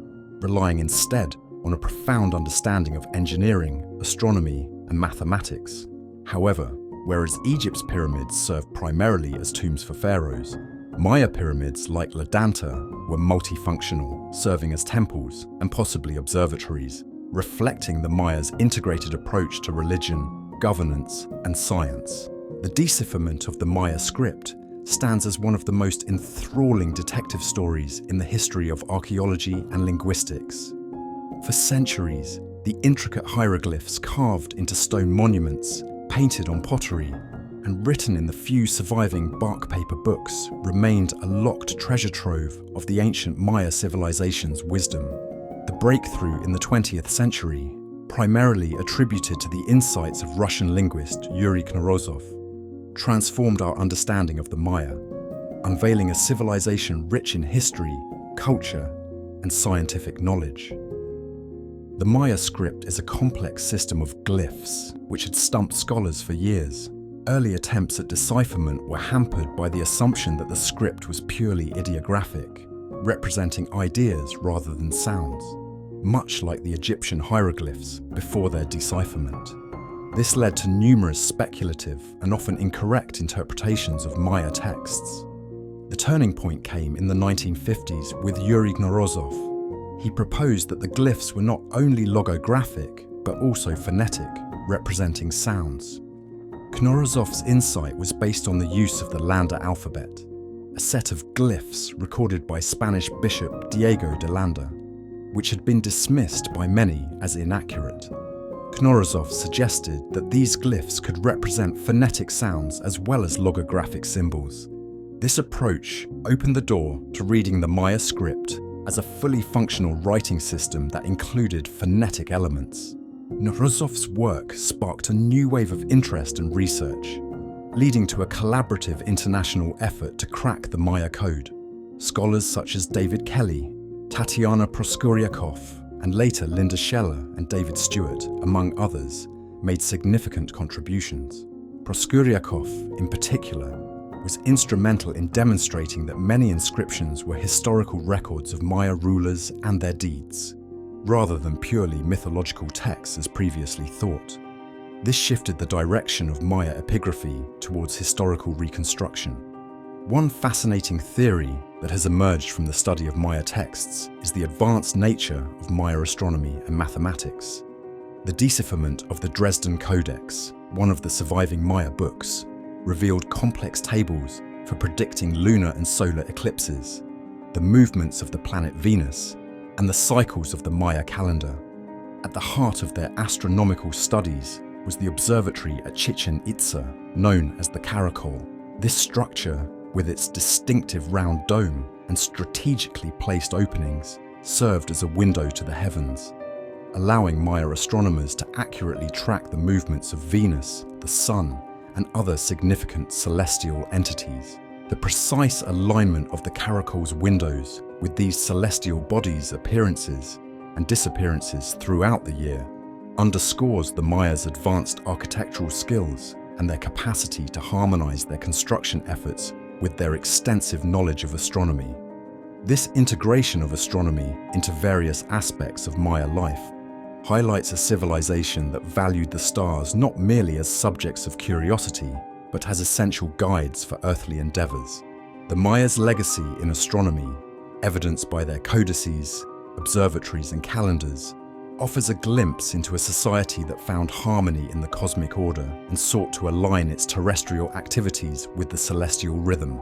relying instead on a profound understanding of engineering, astronomy, and mathematics. However, whereas Egypt's pyramids served primarily as tombs for pharaohs, Maya pyramids like La Danta were multifunctional, serving as temples and possibly observatories, reflecting the Mayas' integrated approach to religion, governance, and science. The decipherment of the Maya script stands as one of the most enthralling detective stories in the history of archaeology and linguistics. For centuries, the intricate hieroglyphs carved into stone monuments, painted on pottery, and written in the few surviving bark paper books remained a locked treasure trove of the ancient Maya civilization's wisdom. The breakthrough in the 20th century, primarily attributed to the insights of Russian linguist Yuri Knorozov, transformed our understanding of the Maya, unveiling a civilization rich in history, culture, and scientific knowledge. The Maya script is a complex system of glyphs which had stumped scholars for years. Early attempts at decipherment were hampered by the assumption that the script was purely ideographic, representing ideas rather than sounds, much like the Egyptian hieroglyphs before their decipherment. This led to numerous speculative and often incorrect interpretations of Maya texts. The turning point came in the 1950s with Yuri Knorozov, He proposed that the glyphs were not only logographic, but also phonetic, representing sounds. Knorozov's insight was based on the use of the Landa alphabet, a set of glyphs recorded by Spanish Bishop Diego de Landa, which had been dismissed by many as inaccurate. Knorozov suggested that these glyphs could represent phonetic sounds as well as logographic symbols. This approach opened the door to reading the Maya script as a fully functional writing system that included phonetic elements. Knorozov's work sparked a new wave of interest and research, leading to a collaborative international effort to crack the Maya code. Scholars such as David Kelly, Tatiana Proskouriakov, and later Linda Scheller and David Stewart, among others, made significant contributions. Proskouriakov, in particular, was instrumental in demonstrating that many inscriptions were historical records of Maya rulers and their deeds, rather than purely mythological texts as previously thought. This shifted the direction of Maya epigraphy towards historical reconstruction. One fascinating theory that has emerged from the study of Maya texts is the advanced nature of Maya astronomy and mathematics. The decipherment of the Dresden Codex, one of the surviving Maya books, revealed complex tables for predicting lunar and solar eclipses, the movements of the planet Venus, and the cycles of the Maya calendar. At the heart of their astronomical studies was the observatory at Chichen Itza, known as the Caracol. This structure, with its distinctive round dome and strategically placed openings, served as a window to the heavens, allowing Maya astronomers to accurately track the movements of Venus, the Sun, and other significant celestial entities. The precise alignment of the Caracol's windows with these celestial bodies' appearances and disappearances throughout the year underscores the Mayas' advanced architectural skills and their capacity to harmonize their construction efforts with their extensive knowledge of astronomy. This integration of astronomy into various aspects of Maya life highlights a civilization that valued the stars not merely as subjects of curiosity, but as essential guides for earthly endeavors. The Mayas' legacy in astronomy, evidenced by their codices, observatories, and calendars, offers a glimpse into a society that found harmony in the cosmic order and sought to align its terrestrial activities with the celestial rhythm.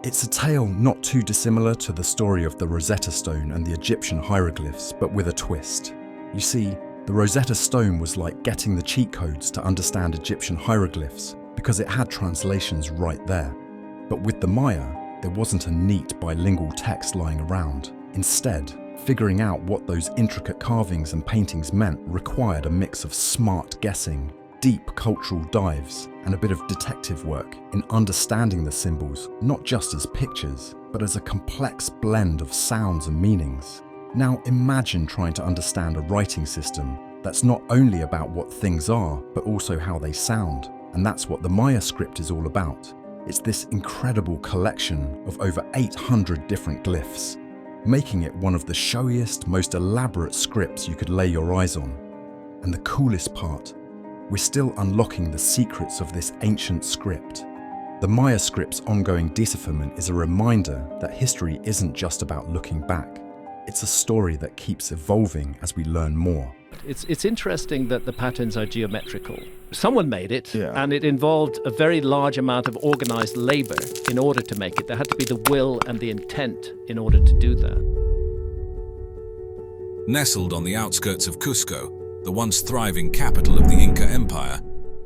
It's a tale not too dissimilar to the story of the Rosetta Stone and the Egyptian hieroglyphs, but with a twist. You see, the Rosetta Stone was like getting the cheat codes to understand Egyptian hieroglyphs because it had translations right there. But with the Maya, there wasn't a neat bilingual text lying around. Instead, figuring out what those intricate carvings and paintings meant required a mix of smart guessing, deep cultural dives, and a bit of detective work in understanding the symbols not just as pictures, but as a complex blend of sounds and meanings. Now imagine trying to understand a writing system that's not only about what things are, but also how they sound. And that's what the Maya script is all about. It's this incredible collection of over 800 different glyphs, making it one of the showiest, most elaborate scripts you could lay your eyes on. And the coolest part, we're still unlocking the secrets of this ancient script. The Maya script's ongoing decipherment is a reminder that history isn't just about looking back. It's a story that keeps evolving as we learn more. It's interesting that the patterns are geometrical. Someone made it, Yeah. and it involved a very large amount of organized labor in order to make it. There had to be the will and the intent in order to do that. Nestled on the outskirts of Cusco, the once thriving capital of the Inca Empire,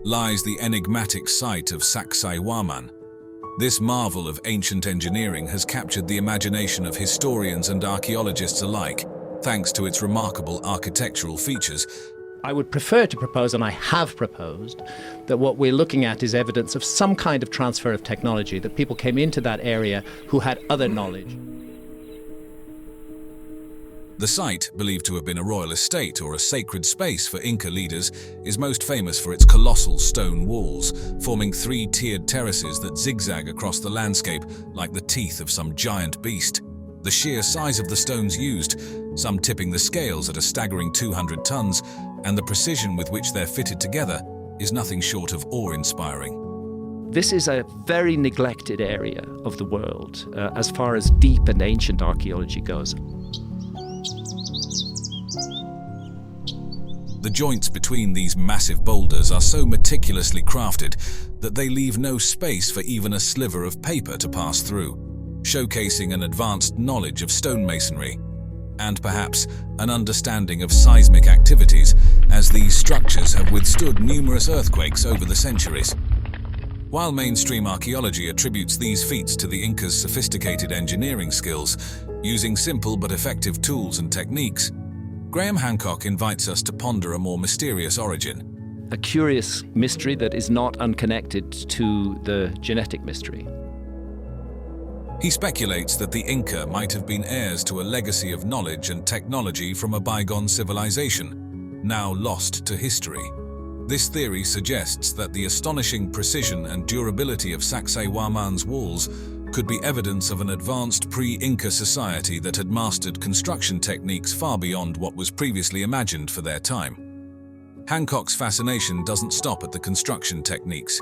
lies the enigmatic site of Sacsayhuaman. This marvel of ancient engineering has captured the imagination of historians and archaeologists alike, thanks to its remarkable architectural features. I would prefer to propose, and I have proposed, that what we're looking at is evidence of some kind of transfer of technology, that people came into that area who had other knowledge. The site, believed to have been a royal estate or a sacred space for Inca leaders, is most famous for its colossal stone walls, forming three-tiered terraces that zigzag across the landscape like the teeth of some giant beast. The sheer size of the stones used, some tipping the scales at a staggering 200 tons, and the precision with which they're fitted together is nothing short of awe-inspiring. This is a very neglected area of the world as far as deep and ancient archaeology goes. The joints between these massive boulders are so meticulously crafted that they leave no space for even a sliver of paper to pass through, showcasing an advanced knowledge of stonemasonry and perhaps an understanding of seismic activities, as these structures have withstood numerous earthquakes over the centuries. While mainstream archaeology attributes these feats to the Incas' sophisticated engineering skills, using simple but effective tools and techniques, Graham Hancock invites us to ponder a more mysterious origin. A curious mystery that is not unconnected to the genetic mystery. He speculates that the Inca might have been heirs to a legacy of knowledge and technology from a bygone civilization, now lost to history. This theory suggests that the astonishing precision and durability of Sacsayhuaman's walls could be evidence of an advanced pre-Inca society that had mastered construction techniques far beyond what was previously imagined for their time. Hancock's fascination doesn't stop at the construction techniques.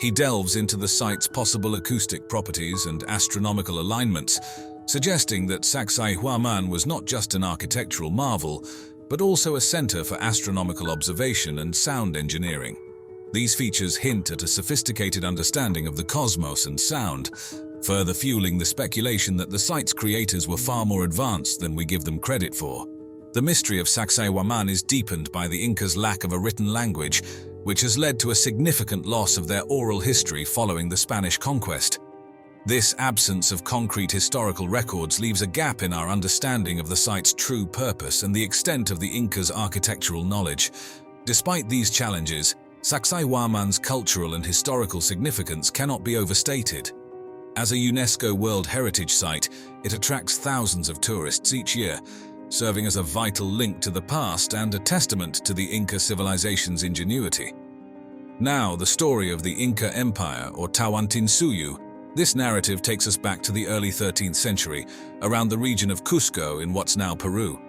He delves into the site's possible acoustic properties and astronomical alignments, suggesting that Sacsayhuaman was not just an architectural marvel, but also a center for astronomical observation and sound engineering. These features hint at a sophisticated understanding of the cosmos and sound, further fueling the speculation that the site's creators were far more advanced than we give them credit for. The mystery of Sacsayhuaman is deepened by the Incas' lack of a written language, which has led to a significant loss of their oral history following the Spanish conquest. This absence of concrete historical records leaves a gap in our understanding of the site's true purpose and the extent of the Incas' architectural knowledge. Despite these challenges, Sacsayhuaman's cultural and historical significance cannot be overstated. As a UNESCO World Heritage Site, it attracts thousands of tourists each year, serving as a vital link to the past and a testament to the Inca civilization's ingenuity. Now, the story of the Inca Empire, or Tawantinsuyu. This narrative takes us back to the early 13th century, around the region of Cusco in what's now Peru.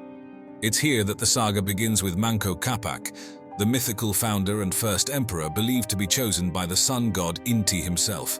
It's here that the saga begins with Manco Capac, the mythical founder and first emperor believed to be chosen by the sun god Inti himself.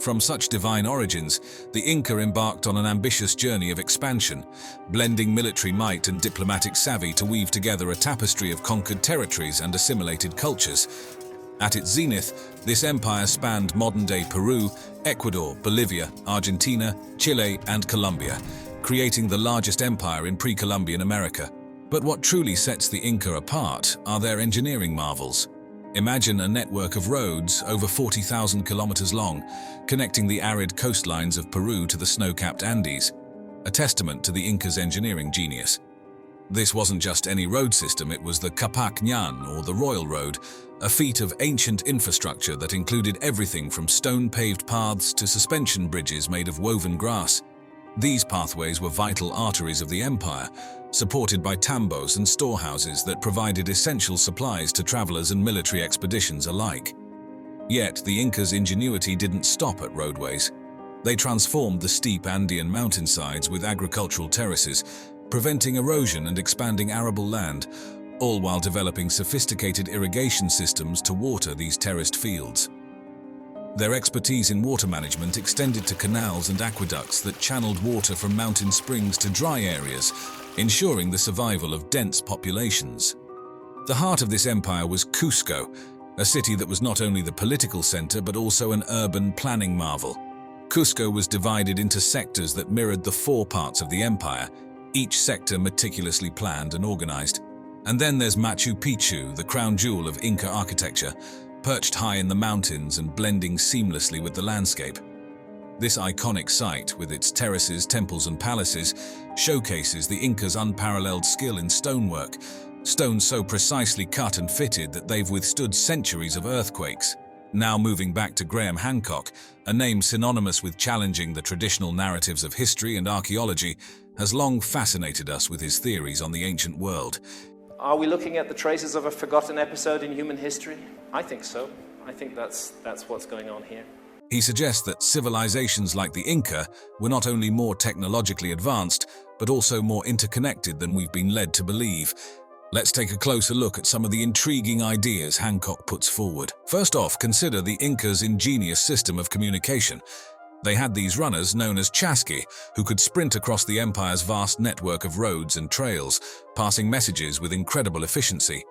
From such divine origins, the Inca embarked on an ambitious journey of expansion, blending military might and diplomatic savvy to weave together a tapestry of conquered territories and assimilated cultures. At its zenith, this empire spanned modern-day Peru, Ecuador, Bolivia, Argentina, Chile, and Colombia, creating the largest empire in pre-Columbian America. But what truly sets the Inca apart are their engineering marvels. Imagine a network of roads over 40,000 kilometers long, connecting the arid coastlines of Peru to the snow-capped Andes, a testament to the Incas' engineering genius. This wasn't just any road system, it was the Capac Ñan, or the Royal Road, a feat of ancient infrastructure that included everything from stone-paved paths to suspension bridges made of woven grass. These pathways were vital arteries of the empire, supported by tambos and storehouses that provided essential supplies to travelers and military expeditions alike. Yet, the Incas' ingenuity didn't stop at roadways. They transformed the steep Andean mountainsides with agricultural terraces, preventing erosion and expanding arable land, all while developing sophisticated irrigation systems to water these terraced fields. Their expertise in water management extended to canals and aqueducts that channeled water from mountain springs to dry areas, ensuring the survival of dense populations. The heart of this empire was Cusco, a city that was not only the political center but also an urban planning marvel. Cusco was divided into sectors that mirrored the four parts of the empire, each sector meticulously planned and organized. And then there's Machu Picchu, the crown jewel of Inca architecture, perched high in the mountains and blending seamlessly with the landscape. This iconic site, with its terraces, temples, and palaces, showcases the Incas' unparalleled skill in stonework, stones so precisely cut and fitted that they've withstood centuries of earthquakes. Now moving back to Graham Hancock, a name synonymous with challenging the traditional narratives of history and archaeology, has long fascinated us with his theories on the ancient world. Are we looking at the traces of a forgotten episode in human history? I think so. I think that's what's going on here. He suggests that civilizations like the Inca were not only more technologically advanced, but also more interconnected than we've been led to believe. Let's take a closer look at some of the intriguing ideas Hancock puts forward. First off, consider the Incas' ingenious system of communication. They had these runners known as chasqui, who could sprint across the empire's vast network of roads and trails, passing messages with incredible efficiency.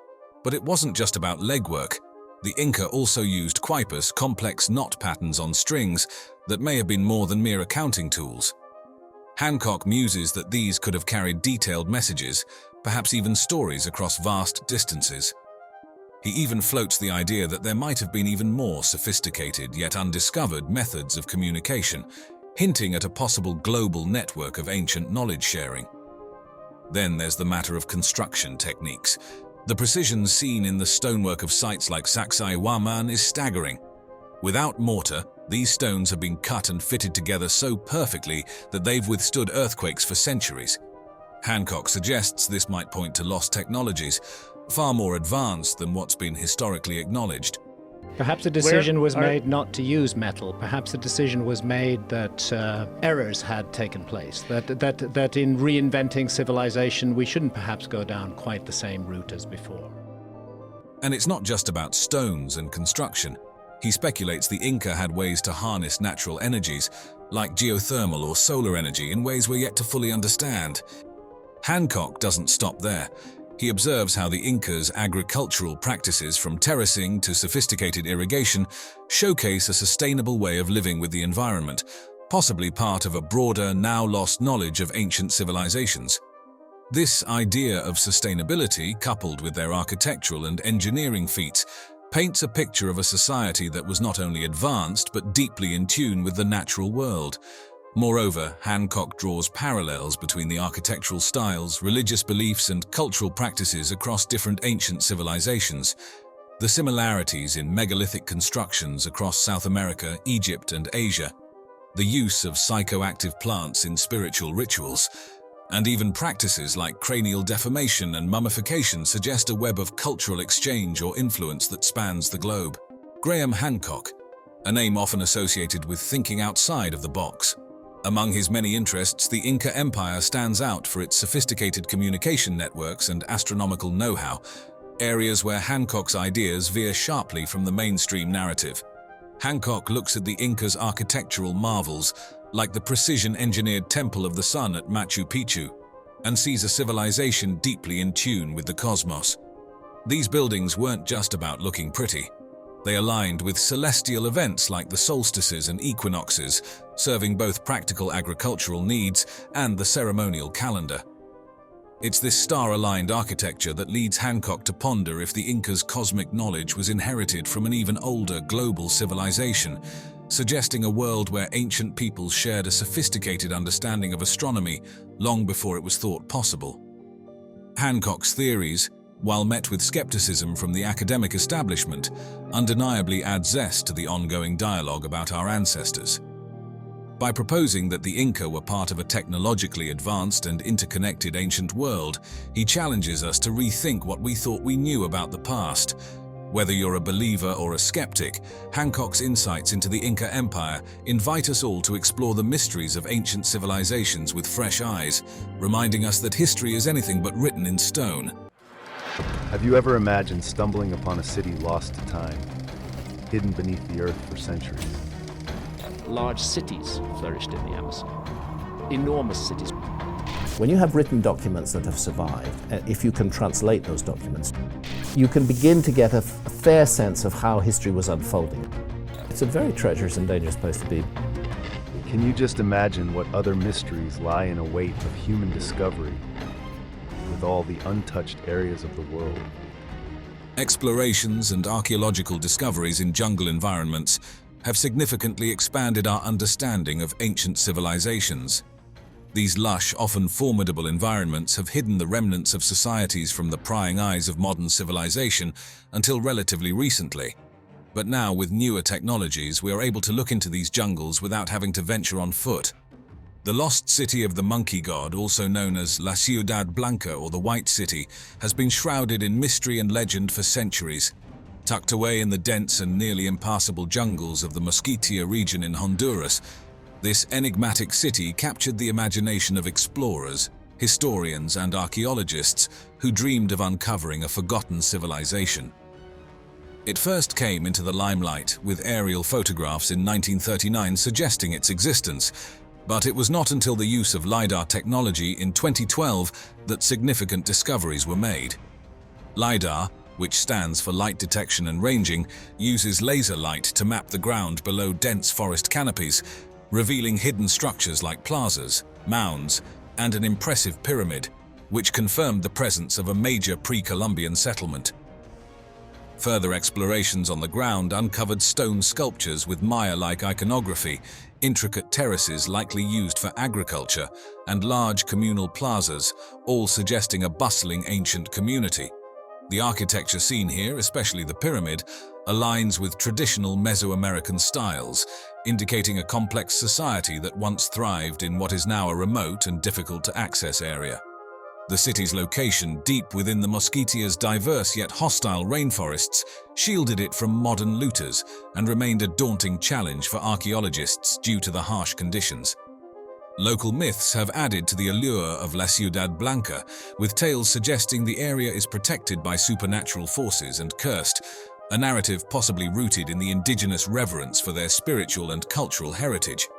But it wasn't just about legwork. The Inca also used quipus, complex knot patterns on strings that may have been more than mere accounting tools. Hancock muses that these could have carried detailed messages, perhaps even stories across vast distances. He even floats the idea that there might have been even more sophisticated yet undiscovered methods of communication, hinting at a possible global network of ancient knowledge sharing. Then there's the matter of construction techniques. The precision seen in the stonework of sites like Sacsayhuaman is staggering. Without mortar, these stones have been cut and fitted together so perfectly that they've withstood earthquakes for centuries. Hancock suggests this might point to lost technologies, far more advanced than what's been historically acknowledged. Perhaps a decision was made not to use metal. Perhaps a decision was made that errors had taken place, that in reinventing civilization we shouldn't perhaps go down quite the same route as before. And it's not just about stones and construction. He speculates the Inca had ways to harness natural energies, like geothermal or solar energy, in ways we're yet to fully understand. Hancock doesn't stop there. He observes how the Incas' agricultural practices, from terracing to sophisticated irrigation, showcase a sustainable way of living with the environment, possibly part of a broader, now-lost knowledge of ancient civilizations. This idea of sustainability, coupled with their architectural and engineering feats, paints a picture of a society that was not only advanced but deeply in tune with the natural world. Moreover, Hancock draws parallels between the architectural styles, religious beliefs, and cultural practices across different ancient civilizations. The similarities in megalithic constructions across South America, Egypt, and Asia, the use of psychoactive plants in spiritual rituals, and even practices like cranial deformation and mummification suggest a web of cultural exchange or influence that spans the globe. Graham Hancock, a name often associated with thinking outside of the box. Among his many interests, the Inca Empire stands out for its sophisticated communication networks and astronomical know-how, areas where Hancock's ideas veer sharply from the mainstream narrative. Hancock looks at the Incas' architectural marvels, like the precision-engineered Temple of the Sun at Machu Picchu, and sees a civilization deeply in tune with the cosmos. These buildings weren't just about looking pretty. They aligned with celestial events like the solstices and equinoxes, serving both practical agricultural needs and the ceremonial calendar. It's this star-aligned architecture that leads Hancock to ponder if the Incas' cosmic knowledge was inherited from an even older global civilization, suggesting a world where ancient peoples shared a sophisticated understanding of astronomy long before it was thought possible. Hancock's theories, while met with skepticism from the academic establishment, undeniably add zest to the ongoing dialogue about our ancestors. By proposing that the Inca were part of a technologically advanced and interconnected ancient world, he challenges us to rethink what we thought we knew about the past. Whether you're a believer or a skeptic, Hancock's insights into the Inca Empire invite us all to explore the mysteries of ancient civilizations with fresh eyes, reminding us that history is anything but written in stone. Have you ever imagined stumbling upon a city lost to time, hidden beneath the earth for centuries? Large cities flourished in the Amazon. Enormous cities. When you have written documents that have survived, if you can translate those documents, you can begin to get a fair sense of how history was unfolding. It's a very treacherous and dangerous place to be. Can you just imagine what other mysteries lie in await of human discovery with all the untouched areas of the world? Explorations and archaeological discoveries in jungle environments have significantly expanded our understanding of ancient civilizations. These lush, often formidable environments have hidden the remnants of societies from the prying eyes of modern civilization until relatively recently. But now, with newer technologies, we are able to look into these jungles without having to venture on foot. The lost city of the monkey god, also known as La Ciudad Blanca or the White City, has been shrouded in mystery and legend for centuries. Tucked away in the dense and nearly impassable jungles of the Mosquitia region in Honduras, this enigmatic city captured the imagination of explorers, historians, and archaeologists who dreamed of uncovering a forgotten civilization. It first came into the limelight with aerial photographs in 1939 suggesting its existence, but it was not until the use of LiDAR technology in 2012 that significant discoveries were made. LiDAR, which stands for light detection and ranging, uses laser light to map the ground below dense forest canopies, revealing hidden structures like plazas, mounds, and an impressive pyramid, which confirmed the presence of a major pre-Columbian settlement. Further explorations on the ground uncovered stone sculptures with Maya-like iconography, intricate terraces likely used for agriculture, and large communal plazas, all suggesting a bustling ancient community. The architecture seen here, especially the pyramid, aligns with traditional Mesoamerican styles, indicating a complex society that once thrived in what is now a remote and difficult-to-access area. The city's location, deep within the Mosquitia's diverse yet hostile rainforests, shielded it from modern looters and remained a daunting challenge for archaeologists due to the harsh conditions. Local myths have added to the allure of La Ciudad Blanca, with tales suggesting the area is protected by supernatural forces and cursed, a narrative possibly rooted in the indigenous reverence for their spiritual and cultural heritage.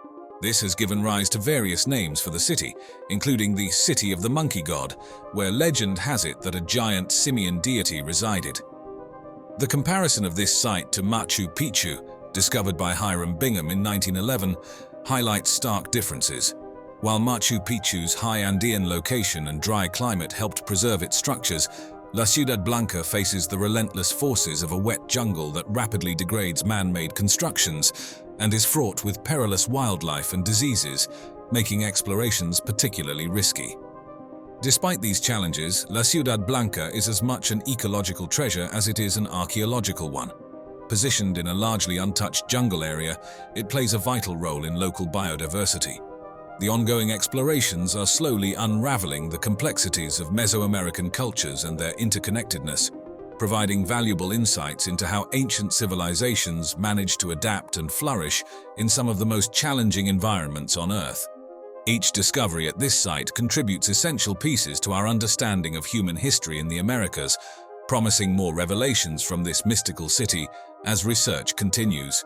This has given rise to various names for the city, including the City of the Monkey God, where legend has it that a giant simian deity resided. The comparison of this site to Machu Picchu, discovered by Hiram Bingham in 1911, highlights stark differences. While Machu Picchu's high Andean location and dry climate helped preserve its structures, La Ciudad Blanca faces the relentless forces of a wet jungle that rapidly degrades man-made constructions and is fraught with perilous wildlife and diseases, making explorations particularly risky. Despite these challenges, La Ciudad Blanca is as much an ecological treasure as it is an archaeological one. Positioned in a largely untouched jungle area, it plays a vital role in local biodiversity. The ongoing explorations are slowly unraveling the complexities of Mesoamerican cultures and their interconnectedness, providing valuable insights into how ancient civilizations managed to adapt and flourish in some of the most challenging environments on Earth. Each discovery at this site contributes essential pieces to our understanding of human history in the Americas, promising more revelations from this mystical city as research continues.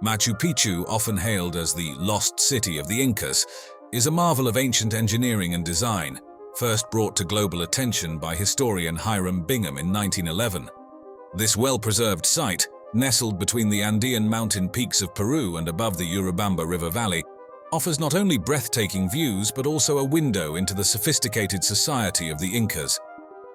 Machu Picchu, often hailed as the lost city of the Incas, is a marvel of ancient engineering and design, first brought to global attention by historian Hiram Bingham in 1911. This well-preserved site, nestled between the Andean mountain peaks of Peru and above the Urubamba River Valley, offers not only breathtaking views but also a window into the sophisticated society of the Incas.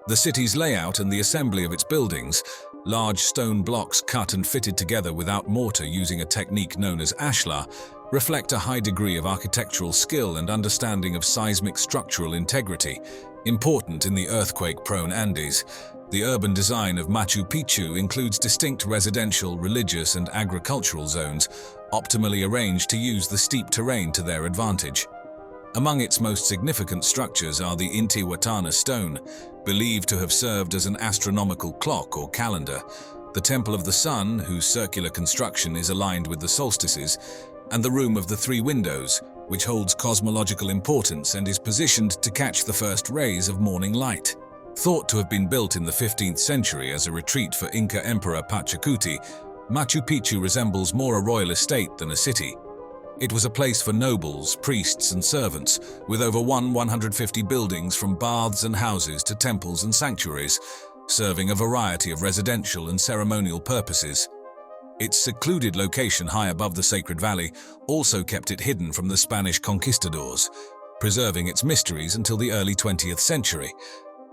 The city's layout and the assembly of its buildings, large stone blocks cut and fitted together without mortar using a technique known as ashlar, reflect a high degree of architectural skill and understanding of seismic structural integrity, important in the earthquake-prone Andes. The urban design of Machu Picchu includes distinct residential, religious, and agricultural zones, optimally arranged to use the steep terrain to their advantage. Among its most significant structures are the Intihuatana stone, believed to have served as an astronomical clock or calendar, the Temple of the Sun, whose circular construction is aligned with the solstices, and the Room of the Three Windows, which holds cosmological importance and is positioned to catch the first rays of morning light. Thought to have been built in the 15th century as a retreat for Inca Emperor Pachacuti, Machu Picchu resembles more a royal estate than a city. It was a place for nobles, priests, and servants, with over 150 buildings from baths and houses to temples and sanctuaries, serving a variety of residential and ceremonial purposes. Its secluded location high above the Sacred Valley also kept it hidden from the Spanish conquistadors, preserving its mysteries until the early 20th century.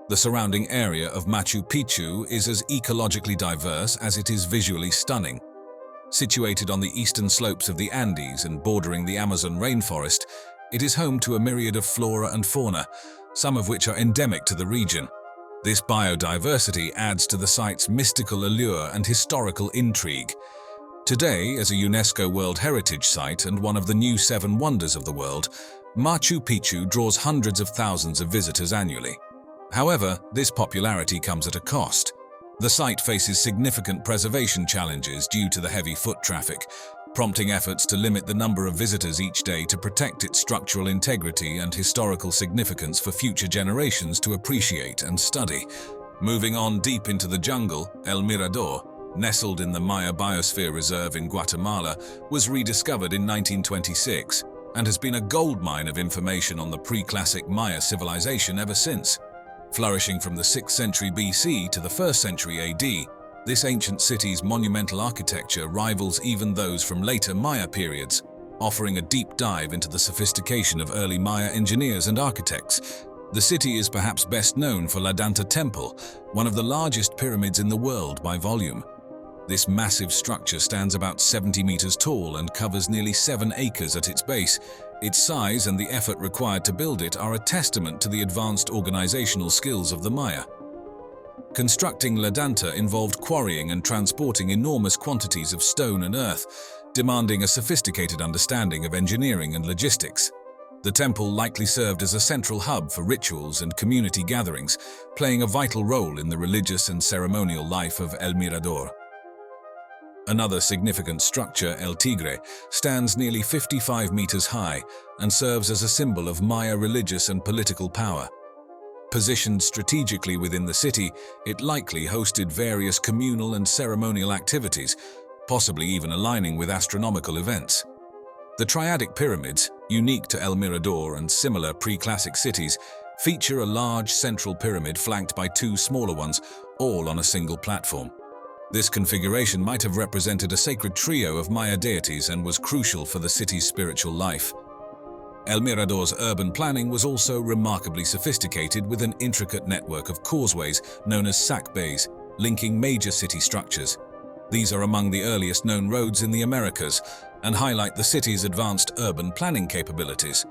The surrounding area of Machu Picchu is as ecologically diverse as it is visually stunning. Situated on the eastern slopes of the Andes and bordering the Amazon rainforest, it is home to a myriad of flora and fauna, some of which are endemic to the region. This biodiversity adds to the site's mystical allure and historical intrigue. Today, as a UNESCO World Heritage Site and one of the new 7 wonders of the world, Machu Picchu draws hundreds of thousands of visitors annually. However, this popularity comes at a cost. The site faces significant preservation challenges due to the heavy foot traffic, prompting efforts to limit the number of visitors each day to protect its structural integrity and historical significance for future generations to appreciate and study. Moving on deep into the jungle, El Mirador, nestled in the Maya Biosphere Reserve in Guatemala, was rediscovered in 1926 and has been a goldmine of information on the pre-classic Maya civilization ever since. Flourishing from the 6th century BC to the 1st century AD, this ancient city's monumental architecture rivals even those from later Maya periods, offering a deep dive into the sophistication of early Maya engineers and architects. The city is perhaps best known for La Danta Temple, one of the largest pyramids in the world by volume. This massive structure stands about 70 meters tall and covers nearly 7 acres at its base. Its size and the effort required to build it are a testament to the advanced organizational skills of the Maya. Constructing La Danta involved quarrying and transporting enormous quantities of stone and earth, demanding a sophisticated understanding of engineering and logistics. The temple likely served as a central hub for rituals and community gatherings, playing a vital role in the religious and ceremonial life of El Mirador. Another significant structure, El Tigre, stands nearly 55 meters high and serves as a symbol of Maya religious and political power. Positioned strategically within the city, it likely hosted various communal and ceremonial activities, possibly even aligning with astronomical events. The Triadic Pyramids, unique to El Mirador and similar pre-classic cities, feature a large central pyramid flanked by 2 smaller ones, all on a single platform. This configuration might have represented a sacred trio of Maya deities and was crucial for the city's spiritual life. El Mirador's urban planning was also remarkably sophisticated, with an intricate network of causeways known as sac bays, linking major city structures. These are among the earliest known roads in the Americas and highlight the city's advanced urban planning capabilities.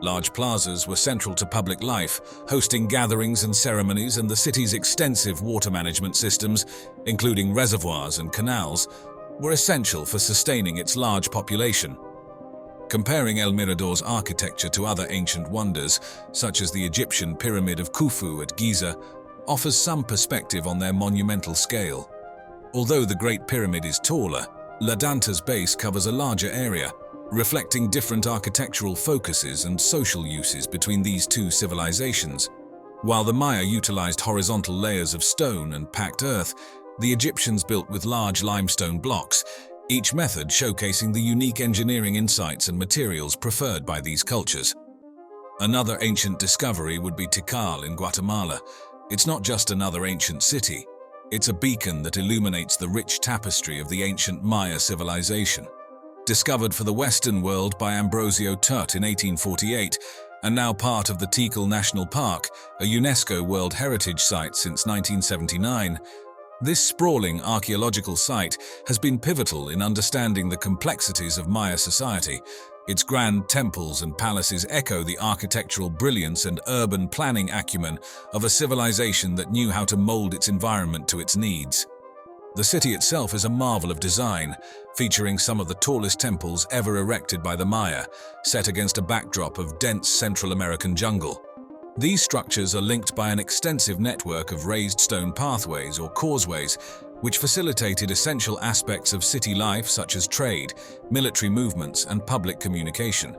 Large plazas were central to public life, hosting gatherings and ceremonies, and the city's extensive water management systems, including reservoirs and canals, were essential for sustaining its large population. Comparing El Mirador's architecture to other ancient wonders, such as the Egyptian Pyramid of Khufu at Giza, offers some perspective on their monumental scale. Although the Great Pyramid is taller, La Danta's base covers a larger area, reflecting different architectural focuses and social uses between these two civilizations. While the Maya utilized horizontal layers of stone and packed earth, the Egyptians built with large limestone blocks, each method showcasing the unique engineering insights and materials preferred by these cultures. Another ancient discovery would be Tikal in Guatemala. It's not just another ancient city, it's a beacon that illuminates the rich tapestry of the ancient Maya civilization. Discovered for the Western world by Ambrosio Tutt in 1848, and now part of the Tikal National Park, a UNESCO World Heritage Site since 1979, this sprawling archaeological site has been pivotal in understanding the complexities of Maya society. Its grand temples and palaces echo the architectural brilliance and urban planning acumen of a civilization that knew how to mold its environment to its needs. The city itself is a marvel of design, featuring some of the tallest temples ever erected by the Maya, set against a backdrop of dense Central American jungle. These structures are linked by an extensive network of raised stone pathways or causeways, which facilitated essential aspects of city life such as trade, military movements, and public communication.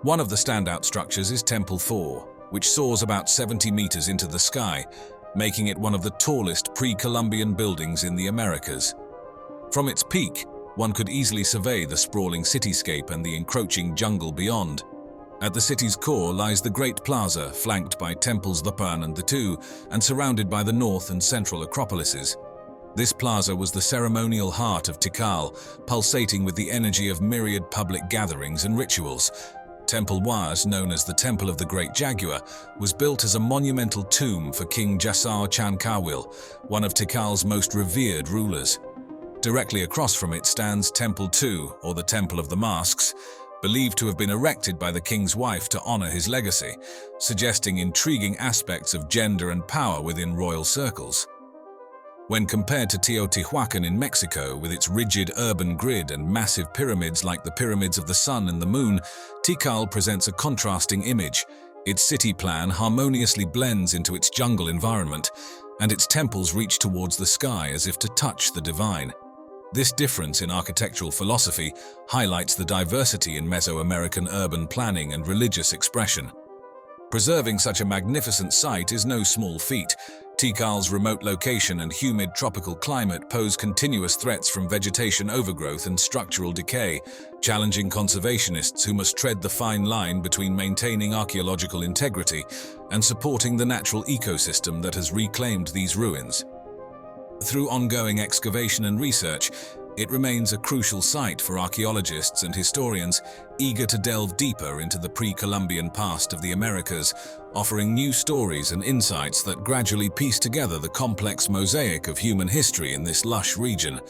One of the standout structures is Temple 4, which soars about 70 meters into the sky, making it one of the tallest pre-Columbian buildings in the Americas. From its peak, one could easily survey the sprawling cityscape and the encroaching jungle beyond. At the city's core lies the Great Plaza, flanked by temples Lapan and the Two, and surrounded by the north and central acropolises. This plaza was the ceremonial heart of Tikal, pulsating with the energy of myriad public gatherings and rituals. Temple Waz, known as the Temple of the Great Jaguar, was built as a monumental tomb for King Jasar Chankawil, one of Tikal's most revered rulers. Directly across from it stands Temple 2, or the Temple of the Masks, believed to have been erected by the king's wife to honor his legacy, suggesting intriguing aspects of gender and power within royal circles. When compared to Teotihuacan in Mexico, with its rigid urban grid and massive pyramids like the Pyramids of the Sun and the Moon, Tikal presents a contrasting image. Its city plan harmoniously blends into its jungle environment, and its temples reach towards the sky as if to touch the divine. This difference in architectural philosophy highlights the diversity in Mesoamerican urban planning and religious expression. Preserving such a magnificent site is no small feat. Tikal's remote location and humid tropical climate pose continuous threats from vegetation overgrowth and structural decay, challenging conservationists who must tread the fine line between maintaining archaeological integrity and supporting the natural ecosystem that has reclaimed these ruins. Through ongoing excavation and research, it remains a crucial site for archaeologists and historians eager to delve deeper into the pre-Columbian past of the Americas, offering new stories and insights that gradually piece together the complex mosaic of human history in this lush region.